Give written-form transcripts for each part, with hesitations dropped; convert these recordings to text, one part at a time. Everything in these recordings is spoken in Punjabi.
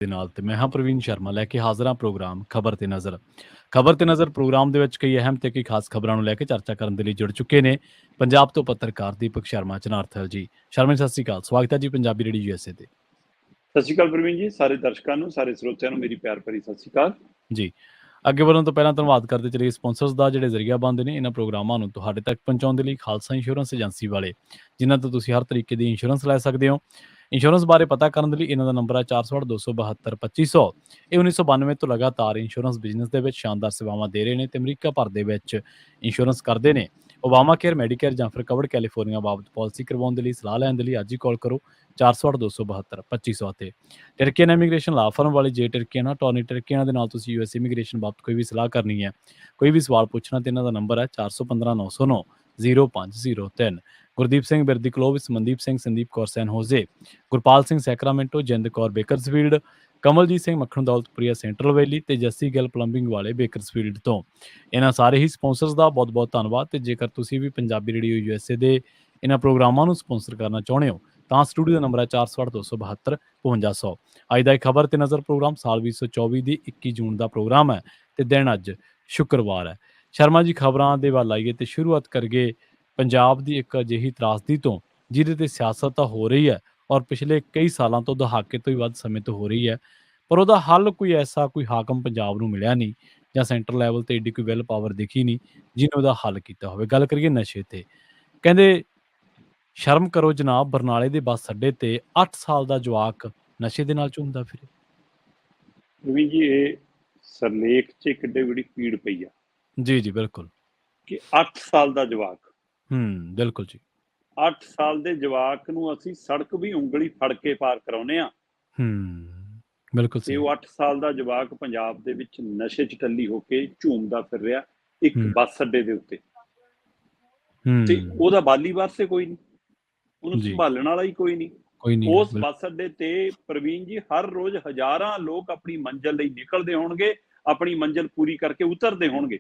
ਦੇ ਨਾਲ ਤੇ ਮੈਂ ਹਾਂ ਪ੍ਰਵੀਨ ਸ਼ਰਮਾ ਲੈ ਕੇ ਹਾਜ਼ਰ ਹਾਂ ਪ੍ਰੋਗਰਾਮ ਖਬਰ ਤੇ ਨਜ਼ਰ। ਖਬਰ ਤੇ ਨਜ਼ਰ ਪ੍ਰੋਗਰਾਮ ਦੇ ਵਿੱਚ ਕਈ ਅਹਿਮ ਤੇ ਕਈ ਖਾਸ ਖਬਰਾਂ ਨੂੰ ਲੈ ਕੇ ਚਰਚਾ ਕਰਨ ਦੇ ਲਈ ਜੁੜ ਚੁੱਕੇ ਨੇ ਪੰਜਾਬ ਤੋਂ ਪੱਤਰਕਾਰ ਦੀਪਕ ਸ਼ਰਮਾ ਚਨਾਰਥਲ ਜੀ। ਸ਼ਰਮਾ ਜੀ, ਸਤਿ ਸ਼੍ਰੀ ਅਕਾਲ, ਸਵਾਗਤ ਹੈ ਜੀ ਪੰਜਾਬੀ ਰੇਡੀਓ USA ਤੇ। ਸਤਿ ਸ਼੍ਰੀ ਅਕਾਲ ਪ੍ਰਵੀਨ ਜੀ, ਸਾਰੇ ਦਰਸ਼ਕਾਂ ਨੂੰ, ਸਾਰੇ ਸਰੋਤਿਆਂ ਨੂੰ ਮੇਰੀ ਪਿਆਰ ਭਰੀ ਸਤਿ ਸ਼੍ਰੀ ਅਕਾਲ ਜੀ। ਅੱਗੇ ਵਧਣ ਤੋਂ ਪਹਿਲਾਂ ਧੰਨਵਾਦ ਕਰਦੇ ਚਲੀਏ ਸਪਾਂਸਰਸ ਦਾ, ਜਿਹੜੇ ਜ਼ਰੀਆ ਬਣਦੇ ਨੇ ਇਹਨਾਂ ਪ੍ਰੋਗਰਾਮਾਂ ਨੂੰ ਤੁਹਾਡੇ ਤੱਕ ਪਹੁੰਚਾਉਣ ਦੇ ਲਈ। ਖਾਲਸਾ ਇੰਸ਼ੋਰੈਂਸ ਏਜੰਸੀ ਵਾਲੇ, ਜਿਨ੍ਹਾਂ ਤੋਂ ਤੁਸੀਂ ਹਰ ਤਰੀਕੇ ਦੀ ਇੰਸ਼ੋਰੈਂਸ ਲੈ ਸਕਦੇ ਹੋ। ਇੰਸ਼ੋਰੈਂਸ ਬਾਰੇ ਪਤਾ ਕਰਨ ਦੇ ਲਈ ਇਹਨਾਂ ਦਾ ਨੰਬਰ ਹੈ 468 272 2500। ਇਹ 1992 ਤੋਂ ਲਗਾਤਾਰ ਇੰਸ਼ੋਰੈਂਸ ਬਿਜ਼ਨਸ ਦੇ ਵਿੱਚ ਸ਼ਾਨਦਾਰ ਸੇਵਾਵਾਂ ਦੇ ਰਹੇ ਨੇ ਤੇ ਅਮਰੀਕਾ ਭਰ ਦੇ ਵਿੱਚ ਇੰਸ਼ੋਰੈਂਸ ਕਰਦੇ ਨੇ। ਓਬਾਮਾ ਕੇਅਰ, ਮੈਡੀਕੇਅਰ ਜਾਂ ਫਿਰ ਕਵਰਡ ਕੈਲੀਫੋਰਨੀਆ ਬਾਬਤ ਪਾਲਿਸੀ ਕਰਵਾਉਣ ਦੇ ਲਈ ਸਲਾਹ ਲੈਣ ਦੇ ਲਈ ਅੱਜ ਹੀ ਕਾਲ ਕਰੋ 468 272 2500 ਤੇ। ਟਰਕੀਅਨ ਇਮੀਗ੍ਰੇਸ਼ਨ ਲਾ ਫਰਮ ਵਾਲੀ ਜੇ ਟਰਕੀਅਨ ਟੋਨੀ ਟਰਕੀਅਨ ਦੇ ਨਾਲ ਤੁਸੀਂ US ਇਮੀਗ੍ਰੇਸ਼ਨ ਬਾਬਤ ਕੋਈ ਵੀ ਸਲਾਹ ਕਰਨੀ ਹੈ, ਕੋਈ ਵੀ ਸਵਾਲ ਪੁੱਛਣਾ ਤੇ ਇਹਨਾਂ ਦਾ ਨੰਬਰ ਹੈ 415 909 0503। ਗੁਰਦੀਪ ਸਿੰਘ ਬਿਰਦੀ ਕਲੋਵਿਸ, ਮਨਦੀਪ ਸਿੰਘ, ਸੰਦੀਪ ਕੌਰ ਸੈਨ ਹੋਜ਼ੇ, ਗੁਰਪਾਲ ਸਿੰਘ ਸੈਕਰਾਮੈਂਟੋ, ਜਿੰਦ ਕੌਰ ਬੇਕਰਸਫੀਲਡ, ਕਮਲਜੀਤ ਸਿੰਘ ਮੱਖਣ ਦੌਲਤਪੁਰੀਆ ਸੈਂਟਰਲ ਵੈਲੀ ਤੇ ਜੱਸੀ ਗਿੱਲ ਪਲੰਬਿੰਗ ਵਾਲੇ ਬੇਕਰਸਫੀਲਡ ਤੋਂ। ਇਹਨਾਂ ਸਾਰੇ ਹੀ ਸਪਾਂਸਰਸ ਦਾ ਬਹੁਤ ਬਹੁਤ ਧੰਨਵਾਦ। ਤੇ ਜੇਕਰ ਤੁਸੀਂ ਵੀ ਪੰਜਾਬੀ ਰੇਡੀਓ USA ਦੇ ਇਹਨਾਂ ਪ੍ਰੋਗਰਾਮਾਂ ਨੂੰ ਸਪਾਂਸਰ ਕਰਨਾ ਚਾਹੁੰਦੇ ਹੋ ਤਾਂ ਸਟੂਡੀਓ ਦਾ ਨੰਬਰ ਹੈ 468 272 5500। ਅੱਜ ਦਾ ਇਹ ਖਬਰ ਤੇ ਨਜ਼ਰ ਪ੍ਰੋਗਰਾਮ ਸਾਲ 2024 ਦੀ 21 ਜੂਨ ਦਾ ਪ੍ਰੋਗਰਾਮ ਹੈ ਤੇ ਦਿਨ ਅੱਜ ਸ਼ੁੱਕਰਵਾਰ ਹੈ। ਸ਼ਰਮਾ ਜੀ, ਖਬਰਾਂ ਦੇ ਵੱਲ ਆਈਏ ਤੇ ਸ਼ੁਰੂਆਤ ਕਰੀਏ ਪੰਜਾਬ ਦੀ ਇੱਕ ਅਜਿਹੀ ਤਰਾਸਦੀ ਤੋਂ ਜਿਹਦੇ ਤੇ ਸਿਆਸਤ ਤਾਂ ਹੋ ਰਹੀ ਹੈ ਔਰ ਪਿਛਲੇ ਕਈ ਸਾਲਾਂ ਤੋਂ, ਦਹਾਕੇ ਤੋਂ ਹੀ ਵੱਧ ਸਮੇਂ ਤੋਂ ਹੋ ਰਹੀ ਹੈ, ਪਰ ਉਹਦਾ ਹੱਲ ਕੋਈ ਐਸਾ ਕੋਈ ਹਾਕਮ ਪੰਜਾਬ ਨੂੰ ਮਿਲਿਆ ਨਹੀਂ ਜਾਂ ਸੈਂਟਰ ਲੈਵਲ ਤੇ ਏਡੀ ਕੋਈ ਵਿਲ ਪਾਵਰ ਦਿਖੀ ਨਹੀਂ ਜਿਹਨੇ ਉਹਦਾ ਹੱਲ ਕੀਤਾ ਹੋਵੇ। ਗੱਲ ਕਰੀਏ ਨਸ਼ੇ ਤੇ। ਕਹਿੰਦੇ ਸ਼ਰਮ ਕਰੋ ਜਨਾਬ, ਬਰਨਾਲੇ ਦੇ ਬੱਸ ਅੱਡੇ ਤੇ 8 ਸਾਲ ਦਾ ਜਵਾਕ ਨਸ਼ੇ ਦੇ ਨਾਲ ਝੂਮਦਾ ਫਿਰੇ। ਪ੍ਰਵੀਨ ਜੀ, ਇਹ ਸਰਲੇਖ 'ਚ ਕਿੱਡੇ ਬੜੀ ਪੀੜ ਪਈ ਆ ਜੀ ਜੀ ਬਿਲਕੁਲ। ਕਿ 8 ਸਾਲ ਦਾ ਜਵਾਕ, ਬਿਲਕੁਲ ਜੀ। 8 ਸਾਲ ਦੇ ਜਵਾਕ ਨੂੰ ਅਸੀਂ ਸੜਕ ਵੀ ਉਂਗਲੀ ਫੜ ਕੇ ਪਾਰ ਕਰਾਉਨੇ ਆ ਬਿਲਕੁਲ ਤੇ ਸਹੀ। ਉਹ 8 ਸਾਲ ਦਾ ਜਵਾਕ ਪੰਜਾਬ ਦੇ ਵਿੱਚ ਨਸ਼ੇ 'ਚ ਟੱਲੀ ਹੋ ਕੇ ਝੂਮਦਾ ਫਿਰ ਰਿਹਾ ਇੱਕ ਬੱਸ ਅੱਡੇ ਦੇ ਉੱਤੇ। ਤੇ ਉਹਦਾ ਬਾਲੀ ਵਾਰਸੇ ਕੋਈ ਨਹੀਂ, ਉਹਨੂੰ ਸੰਭਾਲਣ ਵਾਲਾ ਹੀ ਕੋਈ ਨਹੀਂ। ਉਸ ਬੱਸ ਅੱਡੇ ਤੇ ਪ੍ਰਵੀਨ ਜੀ ਹਰ ਰੋਜ਼ ਹਜ਼ਾਰਾਂ ਲੋਕ ਆਪਣੀ ਮੰਜ਼ਿਲ ਲਈ ਨਿਕਲਦੇ ਹੋਣਗੇ, ਆਪਣੀ ਮੰਜ਼ਿਲ ਪੂਰੀ ਕਰਕੇ ਉਤਰਦੇ ਹੋਣਗੇ।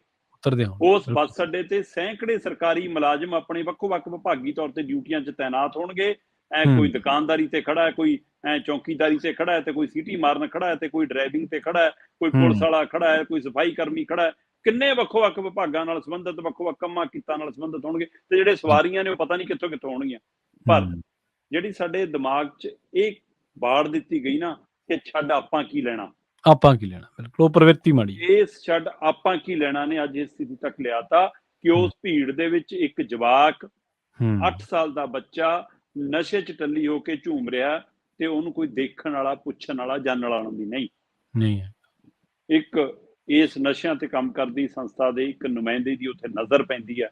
ਉਸ ਬੱਸ ਅੱਡੇ ਤੇ ਸੈਂਕੜੇ ਸਰਕਾਰੀ ਮੁਲਾਜ਼ਮ ਆਪਣੇ ਵੱਖੋ-ਵੱਖ ਵਿਭਾਗੀ ਤੌਰ ਤੇ ਡਿਊਟੀਆਂ 'ਚ ਤਾਇਨਾਤ ਹੋਣਗੇ। ਕੋਈ ਦੁਕਾਨਦਾਰੀ ਤੇ ਖੜਾ ਹੈ, ਕੋਈ ਚੌਕੀਦਾਰੀ ਤੇ ਖੜਾ ਹੈ, ਤੇ ਕੋਈ ਸੀਟੀ ਮਾਰਨ ਖੜਾ ਹੈ, ਤੇ ਕੋਈ ਡਰਾਈਵਿੰਗ ਤੇ ਖੜਾ ਹੈ, ਕੋਈ ਪੁਲਿਸ ਵਾਲਾ ਖੜਾ ਹੈ, ਕੋਈ ਸਫਾਈ ਕਰਮੀ ਖੜਾ ਹੈ। ਕਿੰਨੇ ਵੱਖੋ-ਵੱਖ ਵਿਭਾਗਾਂ ਨਾਲ ਸੰਬੰਧਿਤ, ਵੱਖੋ-ਵੱਖ ਕੰਮਾਂ ਕਿੱਤਾਂ ਨਾਲ ਸੰਬੰਧਿਤ ਹੋਣਗੇ ਤੇ ਜਿਹੜੇ ਸਵਾਰੀਆਂ ਨੇ ਉਹ ਪਤਾ ਨਹੀਂ ਕਿੱਥੋਂ ਹੋਣਗੀਆਂ। ਪਰ ਜਿਹੜੀ ਸਾਡੇ ਦਿਮਾਗ 'ਚ ਇਹ ਬਾੜ ਦਿੱਤੀ ਗਈ ਨਾ ਕਿ ਛੱਡ ਆਪਾਂ ਕੀ ਲੈਣਾ, ਬਿਲਕੁਲ ਉਹ ਪ੍ਰਵਿਰਤੀ ਮਾੜੀ। ਇਸ ਛੱਡ ਆਪਾਂ ਕੀ ਲੈਣਾ ਨੇ ਅੱਜ ਇਸ ਸਥਿਤੀ ਤੱਕ ਲਿਆਤਾ ਕਿ ਉਸ ਭੀੜ ਦੇ ਵਿੱਚ ਇੱਕ ਜਵਾਕ 8 ਸਾਲ ਦਾ ਬੱਚਾ ਨਸ਼ੇ 'ਚ ਟੱਲੀ ਹੋ ਕੇ ਝੂਮ ਰਿਹਾ ਤੇ ਉਹਨੂੰ ਕੋਈ ਦੇਖਣ ਵਾਲਾ, ਪੁੱਛਣ ਵਾਲਾ, ਜਾਣਨ ਵਾਲਾ ਵੀ ਨਹੀਂ ਹੈ। ਇੱਕ ਇਸ ਨਸ਼ਿਆਂ ਤੇ ਕੰਮ ਕਰਦੀ ਸੰਸਥਾ ਦੇ ਇੱਕ ਨੁਮਾਇੰਦੇ ਦੀ ਉੱਥੇ ਨਜ਼ਰ ਪੈਂਦੀ ਹੈ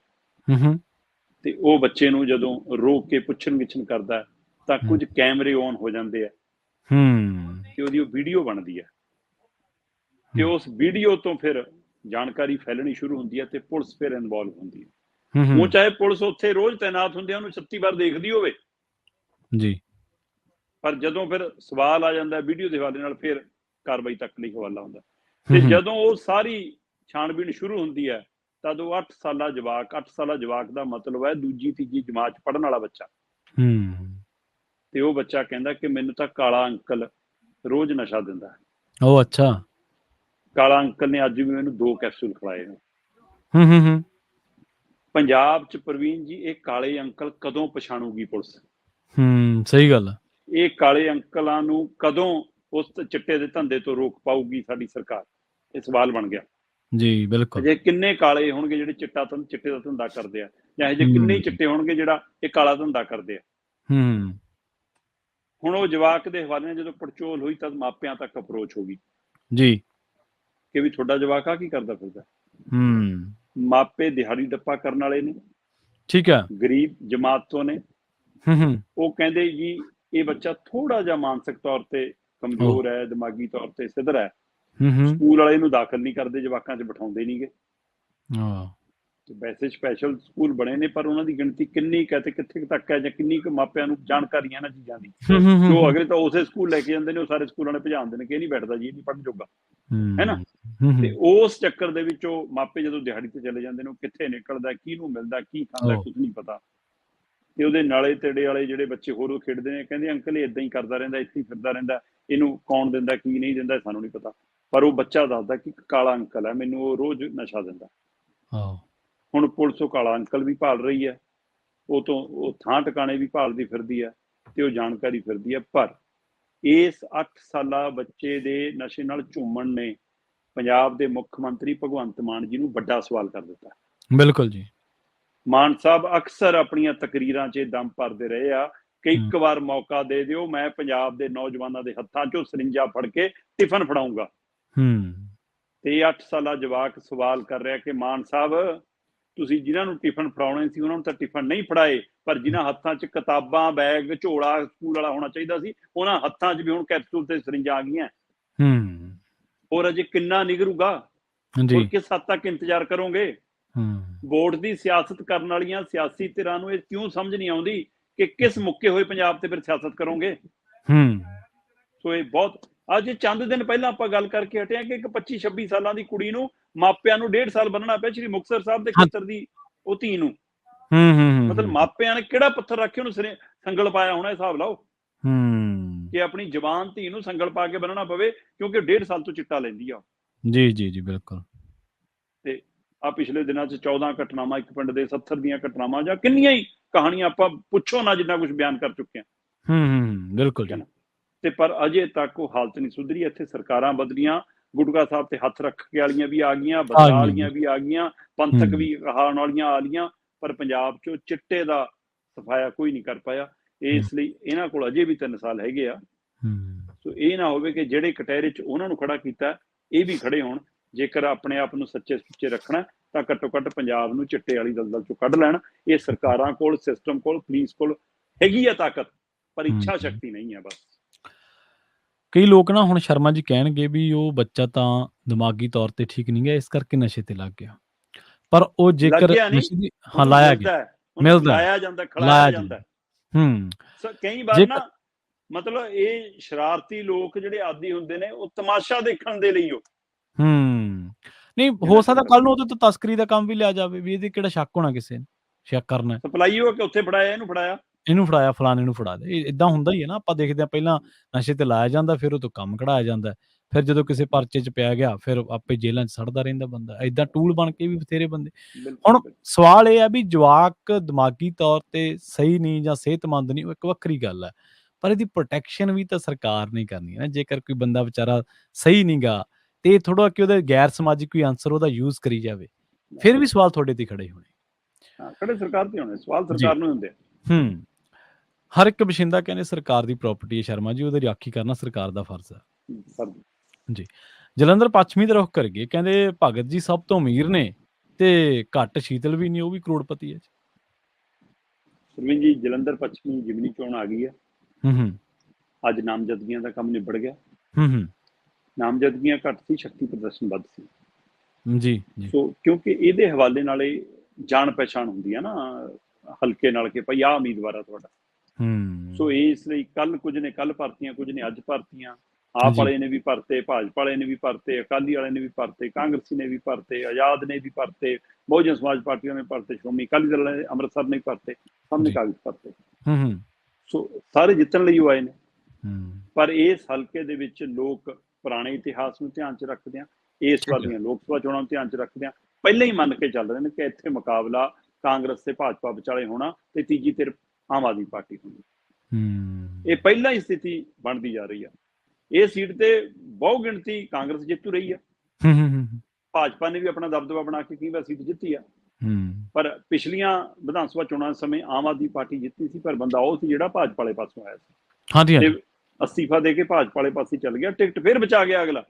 ਤੇ ਉਹ ਬੱਚੇ ਨੂੰ ਜਦੋਂ ਰੋਕ ਕੇ ਪੁੱਛਣ ਗਿੱਛਣ ਕਰਦਾ ਤਾਂ ਕੁਝ ਕੈਮਰੇ ਔਨ ਹੋ ਜਾਂਦੇ ਆ ਤੇ ਉਹਦੀ ਉਹ ਵੀਡੀਓ ਬਣਦੀ ਹੈ ਤੇ ਉਸ ਵੀਡੀਓ ਤੋਂ ਫਿਰ ਜਾਣਕਾਰੀ ਫੈਲਣੀ ਸ਼ੁਰੂ ਹੁੰਦੀ ਹੈ ਤੇ ਪੁਲਿਸ ਫਿਰ ਇਨਵੋਲਵ ਹੁੰਦੀ ਹੈ। ਉਹ ਚਾਹੇ ਪੁਲਿਸ ਉੱਥੇ ਰੋਜ਼ ਤਾਇਨਾਤ ਹੁੰਦੀ ਹੈ, ਉਹਨੂੰ 36 ਵਾਰ ਦੇਖਦੀ ਹੋਵੇ ਜੀ, ਪਰ ਜਦੋਂ ਫਿਰ ਸਵਾਲ ਆ ਜਾਂਦਾ ਵੀਡੀਓ ਦੇ ਹਵਾਲੇ ਨਾਲ ਫਿਰ ਕਾਰਵਾਈ ਤੱਕ ਲਈ ਹਵਾਲਾ ਹੁੰਦਾ। ਤੇ ਜਦੋਂ ਉਹ ਸਾਰੀ ਛਾਣਬੀਣ ਸ਼ੁਰੂ ਹੁੰਦੀ ਹੈ ਤਦ ਉਹ 8 ਸਾਲਾ ਜਵਾਕ ਦਾ ਮਤਲਬ ਹੈ ਦੂਜੀ ਤੀਜੀ ਜਮਾਤ 'ਚ ਪੜ੍ਹਨ ਵਾਲਾ ਬੱਚਾ। ਤੇ ਉਹ ਬੱਚਾ ਕਹਿੰਦਾ ਕਿ ਮੈਨੂੰ ਤਾਂ ਕਾਲਾ ਅੰਕਲ ਰੋਜ਼ ਨਸ਼ਾ ਦਿੰਦਾ ਹੈ। ਉਹ ਅੱਛਾ। ਕਾਲਾ ਅੰਕਲ ਨੇ ਅੱਜ ਵੀ ਮੈਨੂੰ 2 ਕੈਪਸੂਲ ਖਿਲਾਏ ਨੇ। ਪੰਜਾਬ 'ਚ ਪ੍ਰਵੀਨ ਜੀ ਇਹ ਕਾਲੇ ਅੰਕਲ ਕਦੋਂ ਪਛਾਣੂਗੀ ਪੁਲਿਸ? ਸਹੀ ਗੱਲ। ਇਹ ਕਾਲੇ ਅੰਕਲਾਂ ਨੂੰ ਕਦੋਂ ਉਸ ਚਿੱਟੇ ਦੇ ਧੰਦੇ ਤੋਂ ਰੋਕ ਪਾਊਗੀ ਸਾਡੀ ਸਰਕਾਰ? ਇਹ ਸਵਾਲ ਬਣ ਗਿਆ ਜੀ। ਬਿਲਕੁਲ। ਅਜੇ ਕਿੰਨੇ ਕਾਲੇ ਹੋਣਗੇ ਜਿਹੜੇ ਚਿੱਟੇ ਦਾ ਧੰਦਾ ਕਰਦੇ ਆ, ਜਾਂ ਅਜੇ ਕਿੰਨੇ ਚਿੱਟੇ ਹੋਣਗੇ ਜਿਹੜਾ ਇਹ ਕਾਲਾ ਧੰਦਾ ਕਰਦੇ ਆ। ਹੁਣ ਉਹ ਜਵਾਕ ਦੇ ਹਵਾਲੇ ਨਾਲ ਜਦੋਂ ਪੜਚੋਲ ਹੋਈ ਤਾਂ ਮਾਪਿਆਂ ਤੱਕ ਅਪਰੋਚ ਹੋ ਗਈ ਜੀ ਕਿ ਵੀ ਤੁਹਾਡਾ ਜਵਾਕ ਆ ਕੀ ਕਰਦਾ ਫਿਰਦਾ। ਮਾਪੇ ਦਿਹਾੜੀ ਡੱਪਾ ਕਰਨ ਵਾਲੇ ਨੇ, ਠੀਕ ਹੈ, ਗਰੀਬ ਜਮਾਤ ਤੋਂ ਨੇ। ਉਹ ਕਹਿੰਦੇ ਜੀ ਇਹ ਬੱਚਾ ਥੋੜਾ ਜਿਹਾ ਮਾਨਸਿਕ ਤੌਰ ਤੇ ਕਮਜ਼ੋਰ ਹੈ, ਦਿਮਾਗੀ ਤੌਰ ਤੇ ਸਿੱਧਰ ਹੈ, ਸਕੂਲ ਵਾਲੇ ਇਹਨੂੰ ਦਾਖਲ ਨਹੀਂ ਕਰਦੇ, ਜਵਾਕਾਂ 'ਚ ਬਿਠਾਉਂਦੇ ਨੀਗੇ। ਤੇ ਵੈਸੇ ਸਪੈਸ਼ਲ ਸਕੂਲ ਬਣੇ ਨੇ ਪਰ ਉਹਨਾਂ ਦੀ ਗਿਣਤੀ ਕਿੰਨੀ ਕੁ ਹੈ ਤੇ ਕਿੱਥੇ ਤੱਕ ਹੈ ਜਾਂ ਕਿੰਨੀ ਕੁ ਮਾਪਿਆਂ ਨੂੰ ਜਾਣਕਾਰੀ ਹੈ ਇਹਨਾਂ ਚੀਜ਼ਾਂ ਦੀ। ਜੋ ਅਗਲੇ ਤਾਂ ਉਸੇ ਸਕੂਲ ਲੈ ਕੇ ਜਾਂਦੇ ਨੇ, ਉਹ ਸਾਰੇ ਸਕੂਲਾਂ ਨੇ ਭਜਾ ਦਿੰਦੇ ਨੇ ਕਿ ਇਹ ਨਹੀਂ ਬੈਠਦਾ ਜੀ, ਇਹ ਨਹੀਂ ਪੜ੍ਹਨ ਜੋਗਾ, ਹੈ ਨਾ। ਤੇ ਉਸ ਚੱਕਰ ਦੇ ਵਿੱਚ ਉਹ ਮਾਪੇ ਜਦੋਂ ਦਿਹਾੜੀ ਤੇ ਚਲੇ ਜਾਂਦੇ ਨੇ, ਉਹ ਕਿੱਥੇ ਨਿਕਲਦਾ, ਕਿਹਨੂੰ ਮਿਲਦਾ, ਕੀ ਖਾਂਦਾ, ਕੁਝ ਨਹੀਂ ਪਤਾ। ਤੇ ਉਹਦੇ ਨਾਲੇ ਤੇੜੇ ਵਾਲੇ ਜਿਹੜੇ ਬੱਚੇ ਹੋਰ ਉਹ ਖੇਡਦੇ ਨੇ, ਕਹਿੰਦੇ ਅੰਕਲ ਇਹ ਏਦਾਂ ਹੀ ਕਰਦਾ ਰਹਿੰਦਾ, ਇੱਥੇ ਹੀ ਫਿਰਦਾ ਰਹਿੰਦਾ, ਇਹਨੂੰ ਕੌਣ ਦਿੰਦਾ ਕੀ ਨਹੀਂ ਦਿੰਦਾ ਸਾਨੂੰ ਨਹੀਂ ਪਤਾ, ਪਰ ਉਹ ਬੱਚਾ ਦੱਸਦਾ ਕਿ ਇੱਕ ਕਾਲਾ ਅੰਕਲ ਹੈ, ਮੈਨੂੰ ਉਹ ਰੋਜ਼ ਨਸ਼ਾ ਦਿੰਦਾ। ਹੁਣ ਪੁਲਿਸ ਉਹ ਕਾਲਾ ਅੰਕਲ ਵੀ ਭਾਲ ਰਹੀ ਹੈ, ਉਹ ਥਾਂ ਟਿਕਾਣੇ ਵੀ ਭਾਲਦੀ ਫਿਰਦੀ ਹੈ ਤੇ ਉਹ ਜਾਣਕਾਰੀ ਫਿਰਦੀ ਹੈ। ਪਰ ਇਸ 8 ਸਾਲਾ ਬੱਚੇ ਦੇ ਨਸ਼ੇ ਨਾਲ ਝੂਮਣ ਨੇ ਪੰਜਾਬ ਦੇ ਮੁੱਖ ਮੰਤਰੀ ਭਗਵੰਤ ਮਾਨ ਜੀ ਨੂੰ ਵੱਡਾ ਸਵਾਲ ਕਰ ਦਿੱਤਾ। ਬਿਲਕੁਲ ਜੀ। ਮਾਨ ਸਾਹਿਬ ਅਕਸਰ ਆਪਣੀਆਂ ਤਕਰੀਰਾਂ 'ਚ ਦਮ ਭਰਦੇ ਰਹੇ ਆ ਕਿ ਇੱਕ ਵਾਰ ਮੌਕਾ ਦੇ ਦਿਓ, ਮੈਂ ਪੰਜਾਬ ਦੇ ਨੌਜਵਾਨਾਂ ਦੇ ਹੱਥਾਂ 'ਚੋਂ ਸਰਿੰਜਾ ਫੜ ਕੇ ਟਿਫਨ ਫੜਾਊਂਗਾ। ਤੇ 8 ਸਾਲਾ ਜਵਾਕ ਸਵਾਲ ਕਰ ਰਿਹਾ ਕਿ ਮਾਨ ਸਾਹਿਬ ਤੁਸੀਂ ਜਿਨ੍ਹਾਂ ਨੂੰ ਟਿਫਨ ਫੜਾਉਣੇ ਸੀ ਉਹਨਾਂ ਨੂੰ ਤਾਂ ਟਿਫਨ ਨਹੀਂ ਫੜਾਏ, ਪਰ ਜਿਨ੍ਹਾਂ ਹੱਥਾਂ 'ਚ ਕਿਤਾਬਾਂ, ਬੈਗ, ਝੋਲਾ ਸਕੂਲ ਵਾਲਾ ਹੋਣਾ ਚਾਹੀਦਾ ਸੀ, ਉਹਨਾਂ ਹੱਥਾਂ 'ਚ ਵੀ ਹੁਣ ਕੈਪਸੂਲ ਤੇ ਸਰਿੰਜਾਂ ਆ ਗਈਆਂ। ਹੋਰ ਅਜੇ ਕਿੰਨਾ ਨਿਗਰੂਗਾ? ਹੋਰ ਕਿਸ ਹੱਦ ਤੱਕ ਇੰਤਜ਼ਾਰ ਕਰੋਗੇ? ਵੋਟ ਦੀ ਸਿਆਸਤ ਕਰਨ ਵਾਲੀਆਂ ਸਿਆਸੀ ਧਿਰਾਂ ਨੂੰ ਇਹ ਕਿਉਂ ਸਮਝ ਨਹੀਂ ਆਉਂਦੀ ਕਿ ਕਿਸ ਮੁੱਕੇ ਹੋਏ ਪੰਜਾਬ ਤੇ ਫਿਰ ਸਿਆਸਤ ਕਰੋਗੇ? ਸੋ ਇਹ ਬਹੁਤ, ਅੱਜ ਚੰਦ ਦਿਨ ਪਹਿਲਾਂ ਆਪਾਂ ਗੱਲ ਕਰਕੇ ਹਟੇ ਕਿ ਇੱਕ 25-26 ਸਾਲਾਂ ਦੀ ਕੁੜੀ ਨੂੰ ਮਾਪਿਆਂ ਨੂੰ 1.5 ਸਾਲ ਬੰਨਣਾ ਪਿਆ ਸ਼੍ਰੀ ਮੁਕਤਸਰ ਸਾਹਿਬ ਦੇ ਖੇਤਰ ਦੀ ਉਹ ਧੀ ਨੂੰ। ਮਤਲਬ ਮਾਪਿਆਂ ਨੇ ਕਿਹੜਾ ਪੱਥਰ ਰੱਖ ਕੇ ਉਹਨੂੰ ਸੰਗਲ ਪਾਇਆ ਹੋਣਾ, ਹਿਸਾਬ ਲਾਓ ਕਿ ਆਪਣੀ ਜਵਾਨ ਧੀ ਨੂੰ ਸੰਗਲ ਪਾ ਕੇ ਬੰਨਣਾ ਪਵੇ ਕਿਉਂਕਿ 1.5 ਸਾਲ ਤੋਂ ਚਿੱਟਾ ਲੈਂਦੀ ਆ। ਜੀ ਬਿਲਕੁਲ। ਤੇ ਆ ਪਿਛਲੇ ਦਿਨਾਂ 'ਚ 14 ਘਟਨਾਵਾਂ ਇੱਕ ਪਿੰਡ ਦੇ, 70 ਦੀਆਂ ਘਟਨਾਵਾਂ, ਜਾਂ ਕਿੰਨੀਆਂ ਹੀ ਕਹਾਣੀਆਂ ਆਪਾਂ ਪੁੱਛੋ ਨਾ ਜਿੰਨਾ ਕੁਝ ਬਿਆਨ ਕਰ ਚੁੱਕੇ ਹਾਂ। ਬਿਲਕੁਲ। ਤੇ ਪਰ ਅਜੇ ਤੱਕ ਉਹ ਹਾਲਤ ਨਹੀਂ ਸੁਧਰੀ। ਇੱਥੇ ਸਰਕਾਰਾਂ ਬਦਲੀਆਂ, ਗੁਟਕਾ ਸਾਹਿਬ ਤੇ ਹੱਥ ਰੱਖ ਕੇ ਵਾਲੀਆਂ ਵੀ ਆ ਗਈਆਂ, ਬਦਲਾ ਵਾਲੀਆਂ ਵੀ ਆ ਗਈਆਂ, ਪੰਥਕ ਵੀ ਕਹਾਣ ਵਾਲੀਆਂ ਆ ਗਈਆਂ, ਪਰ ਪੰਜਾਬ 'ਚੋਂ ਚਿੱਟੇ ਦਾ ਸਫਾਇਆ ਕੋਈ ਨਹੀਂ ਕਰ ਪਾਇਆ। ਇਸ ਲਈ ਇਹਨਾਂ ਕੋਲ ਅਜੇ ਵੀ 3 ਸਾਲ ਹੈਗੇ ਆ। ਸੋ ਇਹ ਨਾ ਹੋਵੇ ਕਿ ਜਿਹੜੇ ਕਟਹਿਰੇ 'ਚ ਉਹਨਾਂ ਨੂੰ ਖੜਾ ਕੀਤਾ ਇਹ ਵੀ ਖੜੇ ਹੋਣ। ਜੇਕਰ ਆਪਣੇ ਆਪ ਨੂੰ ਸੱਚੇ ਸੁੱਚੇ ਰੱਖਣਾ ਤਾਂ ਘੱਟੋ ਘੱਟ ਪੰਜਾਬ ਨੂੰ ਚਿੱਟੇ ਵਾਲੀ ਦਲਦਲ 'ਚੋਂ ਕੱਢ ਲੈਣ। ਇਹ ਸਰਕਾਰਾਂ ਕੋਲ, ਸਿਸਟਮ ਕੋਲ, ਪੁਲਿਸ ਕੋਲ ਹੈਗੀ ਆ ਤਾਕਤ, ਪਰ ਇੱਛਾ ਸ਼ਕਤੀ ਨਹੀਂ ਹੈ ਬਸ। ਕਈ ਲੋਕ ਨਾ ਹੁਣ ਸ਼ਰਮਾ ਜੀ ਕਹਿਣਗੇ ਵੀ ਉਹ ਬੱਚਾ ਤਾਂ ਦਿਮਾਗੀ ਤੌਰ ਤੇ ਠੀਕ ਨਹੀਂ ਗਿਆ, ਇਸ ਕਰਕੇ ਨਸ਼ੇ ਤੇ ਲੱਗ ਗਿਆ। ਪਰ ਉਹ ਜੇਕਰ ਨਸ਼ੇ ਦੀ ਲਾਇਆ ਗਿਆ, ਮਿਲਦਾ ਲਾਇਆ ਜਾਂਦਾ, ਖਿਲਾਇਆ ਜਾਂਦਾ। ਕਈ ਵਾਰ ਨਾ ਮਤਲਬ ਇਹ ਸ਼ਰਾਰਤੀ ਲੋਕ ਜਿਹੜੇ ਆਦੀ ਹੁੰਦੇ ਨੇ ਉਹ ਤਮਾਸ਼ਾ ਦੇਖਣ ਦੇ ਲਈ ਨਹੀਂ ਹੋ ਸਕਦਾ ਕੱਲ ਨੂੰ ਉਹਦੇ ਤੋਂ ਤਸਕਰੀ ਦਾ ਕੰਮ ਵੀ ਲਿਆ ਜਾਵੇ, ਵੀ ਇਹਦੇ ਕਿਹੜਾ ਸ਼ੱਕ ਹੋਣਾ, ਕਿਸੇ ਨੇ ਸ਼ੱਕ ਕਰਨਾ, ਸਪਲਾਈ ਹੋ ਕੇ ਉੱਥੇ ਫੜਾਇਆ, ਇਹਨੂੰ ਫੜਾਇਆ, ਫਲਾਣੇ ਨੂੰ ਫੜਾ ਦੇ। ਏਦਾਂ ਹੁੰਦਾ ਹੀ ਹੈ ਨਾ। ਆਪਾਂ ਦੇਖਦੇ ਹਾਂ ਪਹਿਲਾਂ ਨਸ਼ੇ ਤੇ ਲਾਇਆ ਜਾਂਦਾ, ਫਿਰ ਉਹ ਤੋਂ ਕੰਮ ਕਢਾਇਆ ਜਾਂਦਾ, ਫਿਰ ਜਦੋਂ ਕਿਸੇ ਪਰਚੇ 'ਚ ਪਿਆ ਗਿਆ ਫਿਰ ਆਪੇ ਜੇਲ੍ਹਾਂ 'ਚ ਸੜਦਾ ਰਹਿੰਦਾ ਬੰਦਾ। ਏਦਾਂ ਟੂਲ ਬਣ ਕੇ ਵੀ ਬਥੇਰੇ ਬੰਦੇ। ਹੁਣ ਸਵਾਲ ਇਹ ਹੈ ਵੀ ਜਵਾਕ ਦਿਮਾਗੀ ਤੌਰ ਤੇ ਸਹੀ ਨਹੀਂ ਜਾਂ ਸਿਹਤਮੰਦ ਨਹੀਂ, ਉਹ ਇੱਕ ਵੱਖਰੀ ਗੱਲ ਹੈ, ਪਰ ਇਹਦੀ ਪ੍ਰੋਟੈਕਸ਼ਨ ਵੀ ਤਾਂ ਸਰਕਾਰ ਨੇ ਕਰਨੀ ਹੈ ਨਾ। ਜੇਕਰ ਕੋਈ ਬੰਦਾ ਵਿਚਾਰਾ ਸਹੀ ਨਹੀਂ ਗਾ ਤੇ ਥੋੜਾ ਕਿ ਉਹਦੇ ਗੈਰ ਸਮਾਜਿਕ ਕੋਈ ਆਂਸਰ ਉਹਦਾ ਯੂਜ਼ ਕਰੀ ਜਾਵੇ, ਫਿਰ ਵੀ ਸਵਾਲ ਤੁਹਾਡੇ ਤੇ ਖੜੇ ਹੋਣੇ। ਖੜੇ ਸਰਕਾਰ ਤੇ ਹੋਣੇ, ਸਵਾਲ ਸਰਕਾਰ ਨੂੰ ਹੁੰਦੇ। ਹਰ ਇੱਕ ਬਸ਼ਿੰਦਾ ਕਹਿੰਦੇ ਸਰਕਾਰ ਦੀ ਪ੍ਰਾਪਰਟੀ ਹੈ ਸ਼ਰਮਾ ਜੀ, ਉਹਦੀ ਰਾਖੀ ਕਰਨਾ ਸਰਕਾਰ ਦਾ ਫਰਜ਼ ਹੈ ਜੀ। ਜਲੰਧਰ ਪੱਛਮੀ ਦਾ ਰੁਖ ਕਰ ਗਏ, ਕਹਿੰਦੇ ਭਗਤ ਜੀ ਸਭ ਤੋਂ ਅਮੀਰ ਨੇ ਤੇ ਘੱਟ ਸ਼ੀਤਲ ਵੀ ਨਹੀਂ, ਉਹ ਵੀ ਕਰੋੜਪਤੀ ਹੈ ਜੀ। ਜਲੰਧਰ ਪੱਛਮੀ ਜਿਮਨੀ ਚੋਣ ਆ ਗਈ ਹੈ। ਅੱਜ ਨਾਮਜ਼ਦਗੀਆਂ ਦਾ ਕੰਮ ਨਿਬੜ ਗਿਆ। ਨਾਮਜ਼ਦਗੀਆਂ ਘੱਟ ਸੀ, ਸ਼ਕਤੀ ਪ੍ਰਦਰਸ਼ਨ ਵੱਧ ਸੀ ਜੀ। ਸੋ ਕਿਉਂਕਿ ਇਹਦੇ ਹਵਾਲੇ ਨਾਲ ਇਹ ਜਾਣ ਪਹਿਚਾਣ ਹੁੰਦੀ ਹੈ ਨਾ ਹਲਕੇ ਨਾਲ ਕਿ ਭਾਈ ਆਹ ਉਮੀਦਵਾਰ ਆ ਤੁਹਾਡਾ। ਸੋ ਇਸ ਲਈ ਕੱਲ ਕੁਝ ਨੇ ਕੱਲ ਭਰਤੀਆਂ, ਕੁਝ ਨੇ ਅੱਜ ਭਰਤੀਆਂ। ਆਪ ਵਾਲੇ ਨੇ ਵੀ ਭਰਤੇ, ਭਾਜਪਾ ਵਾਲੇ ਨੇ ਵੀ ਭਰਤੇ, ਅਕਾਲੀ ਵਾਲੇ ਨੇ ਵੀ ਭਰਤੇ, ਕਾਂਗਰਸੀ ਨੇ ਵੀ ਭਰਤੇ, ਆਜ਼ਾਦ ਨੇ ਵੀ ਭਰਤੇ, ਬਹੁਜਨ ਸਮਾਜ ਪਾਰਟੀਆਂ ਨੇ ਭਰਤੇ, ਸ਼੍ਰੋਮਣੀ ਅਕਾਲੀ ਦਲ ਨੇ ਅੰਮ੍ਰਿਤਸਰ ਨੇ ਭਰਤੇ, ਸਭ ਨੇ ਕਾਗਜ਼ ਭਰਤੇ। ਸੋ ਸਾਰੇ ਜਿੱਤਣ ਲਈ ਉਹ ਆਏ ਨੇ। ਪਰ ਇਸ ਹਲਕੇ ਦੇ ਵਿੱਚ ਲੋਕ ਪੁਰਾਣੇ ਇਤਿਹਾਸ ਨੂੰ ਧਿਆਨ 'ਚ ਰੱਖਦੇ ਆ, ਇਸ ਵਾਰ ਦੀਆਂ ਲੋਕ ਸਭਾ ਚੋਣਾਂ ਨੂੰ ਧਿਆਨ 'ਚ ਰੱਖਦੇ ਆ, ਪਹਿਲਾਂ ਹੀ ਮੰਨ ਕੇ ਚੱਲ ਰਹੇ ਨੇ ਕਿ ਇੱਥੇ ਮੁਕਾਬਲਾ ਕਾਂਗਰਸ ਤੇ ਭਾਜਪਾ ਵਿਚਾਲੇ ਹੋਣਾ ਤੇ ਤੀਜੀ ਧਿਰ ਆਮ ਆਦਮੀ ਪਾਰਟੀ ਹੁੰਦੀ। ਇਹ ਪਹਿਲਾਂ ਹੀ ਸਥਿਤੀ ਬਣਦੀ ਜਾ ਰਹੀ ਆ। ਇਹ ਸੀਟ ਤੇ ਬਹੁ ਗਿਣਤੀ ਕਾਂਗਰਸ ਜਿੱਤੂ ਰਹੀ ਆ। ਭਾਜਪਾ ਨੇ ਵੀ ਆਪਣਾ ਦਬਦਬਾ ਬਣਾ ਕੇ ਕਈ ਵਾਰ ਸੀਟ ਜਿੱਤੀ ਆ। ਪਰ ਪਿਛਲੀਆਂ ਵਿਧਾਨ ਸਭਾ ਚੋਣਾਂ ਸਮੇਂ ਆਮ ਆਦਮੀ ਪਾਰਟੀ ਜਿੱਤੀ ਸੀ, ਪਰ ਬੰਦਾ ਉਹ ਸੀ ਜਿਹੜਾ ਭਾਜਪਾ ਵਾਲੇ ਪਾਸੋਂ ਆਇਆ ਸੀ ਤੇ ਅਸਤੀਫਾ ਦੇ ਕੇ ਭਾਜਪਾ ਵਾਲੇ ਪਾਸੇ ਚੱਲ ਗਿਆ, ਟਿਕਟ ਫਿਰ ਬਚਾ ਗਿਆ ਅਗਲਾ।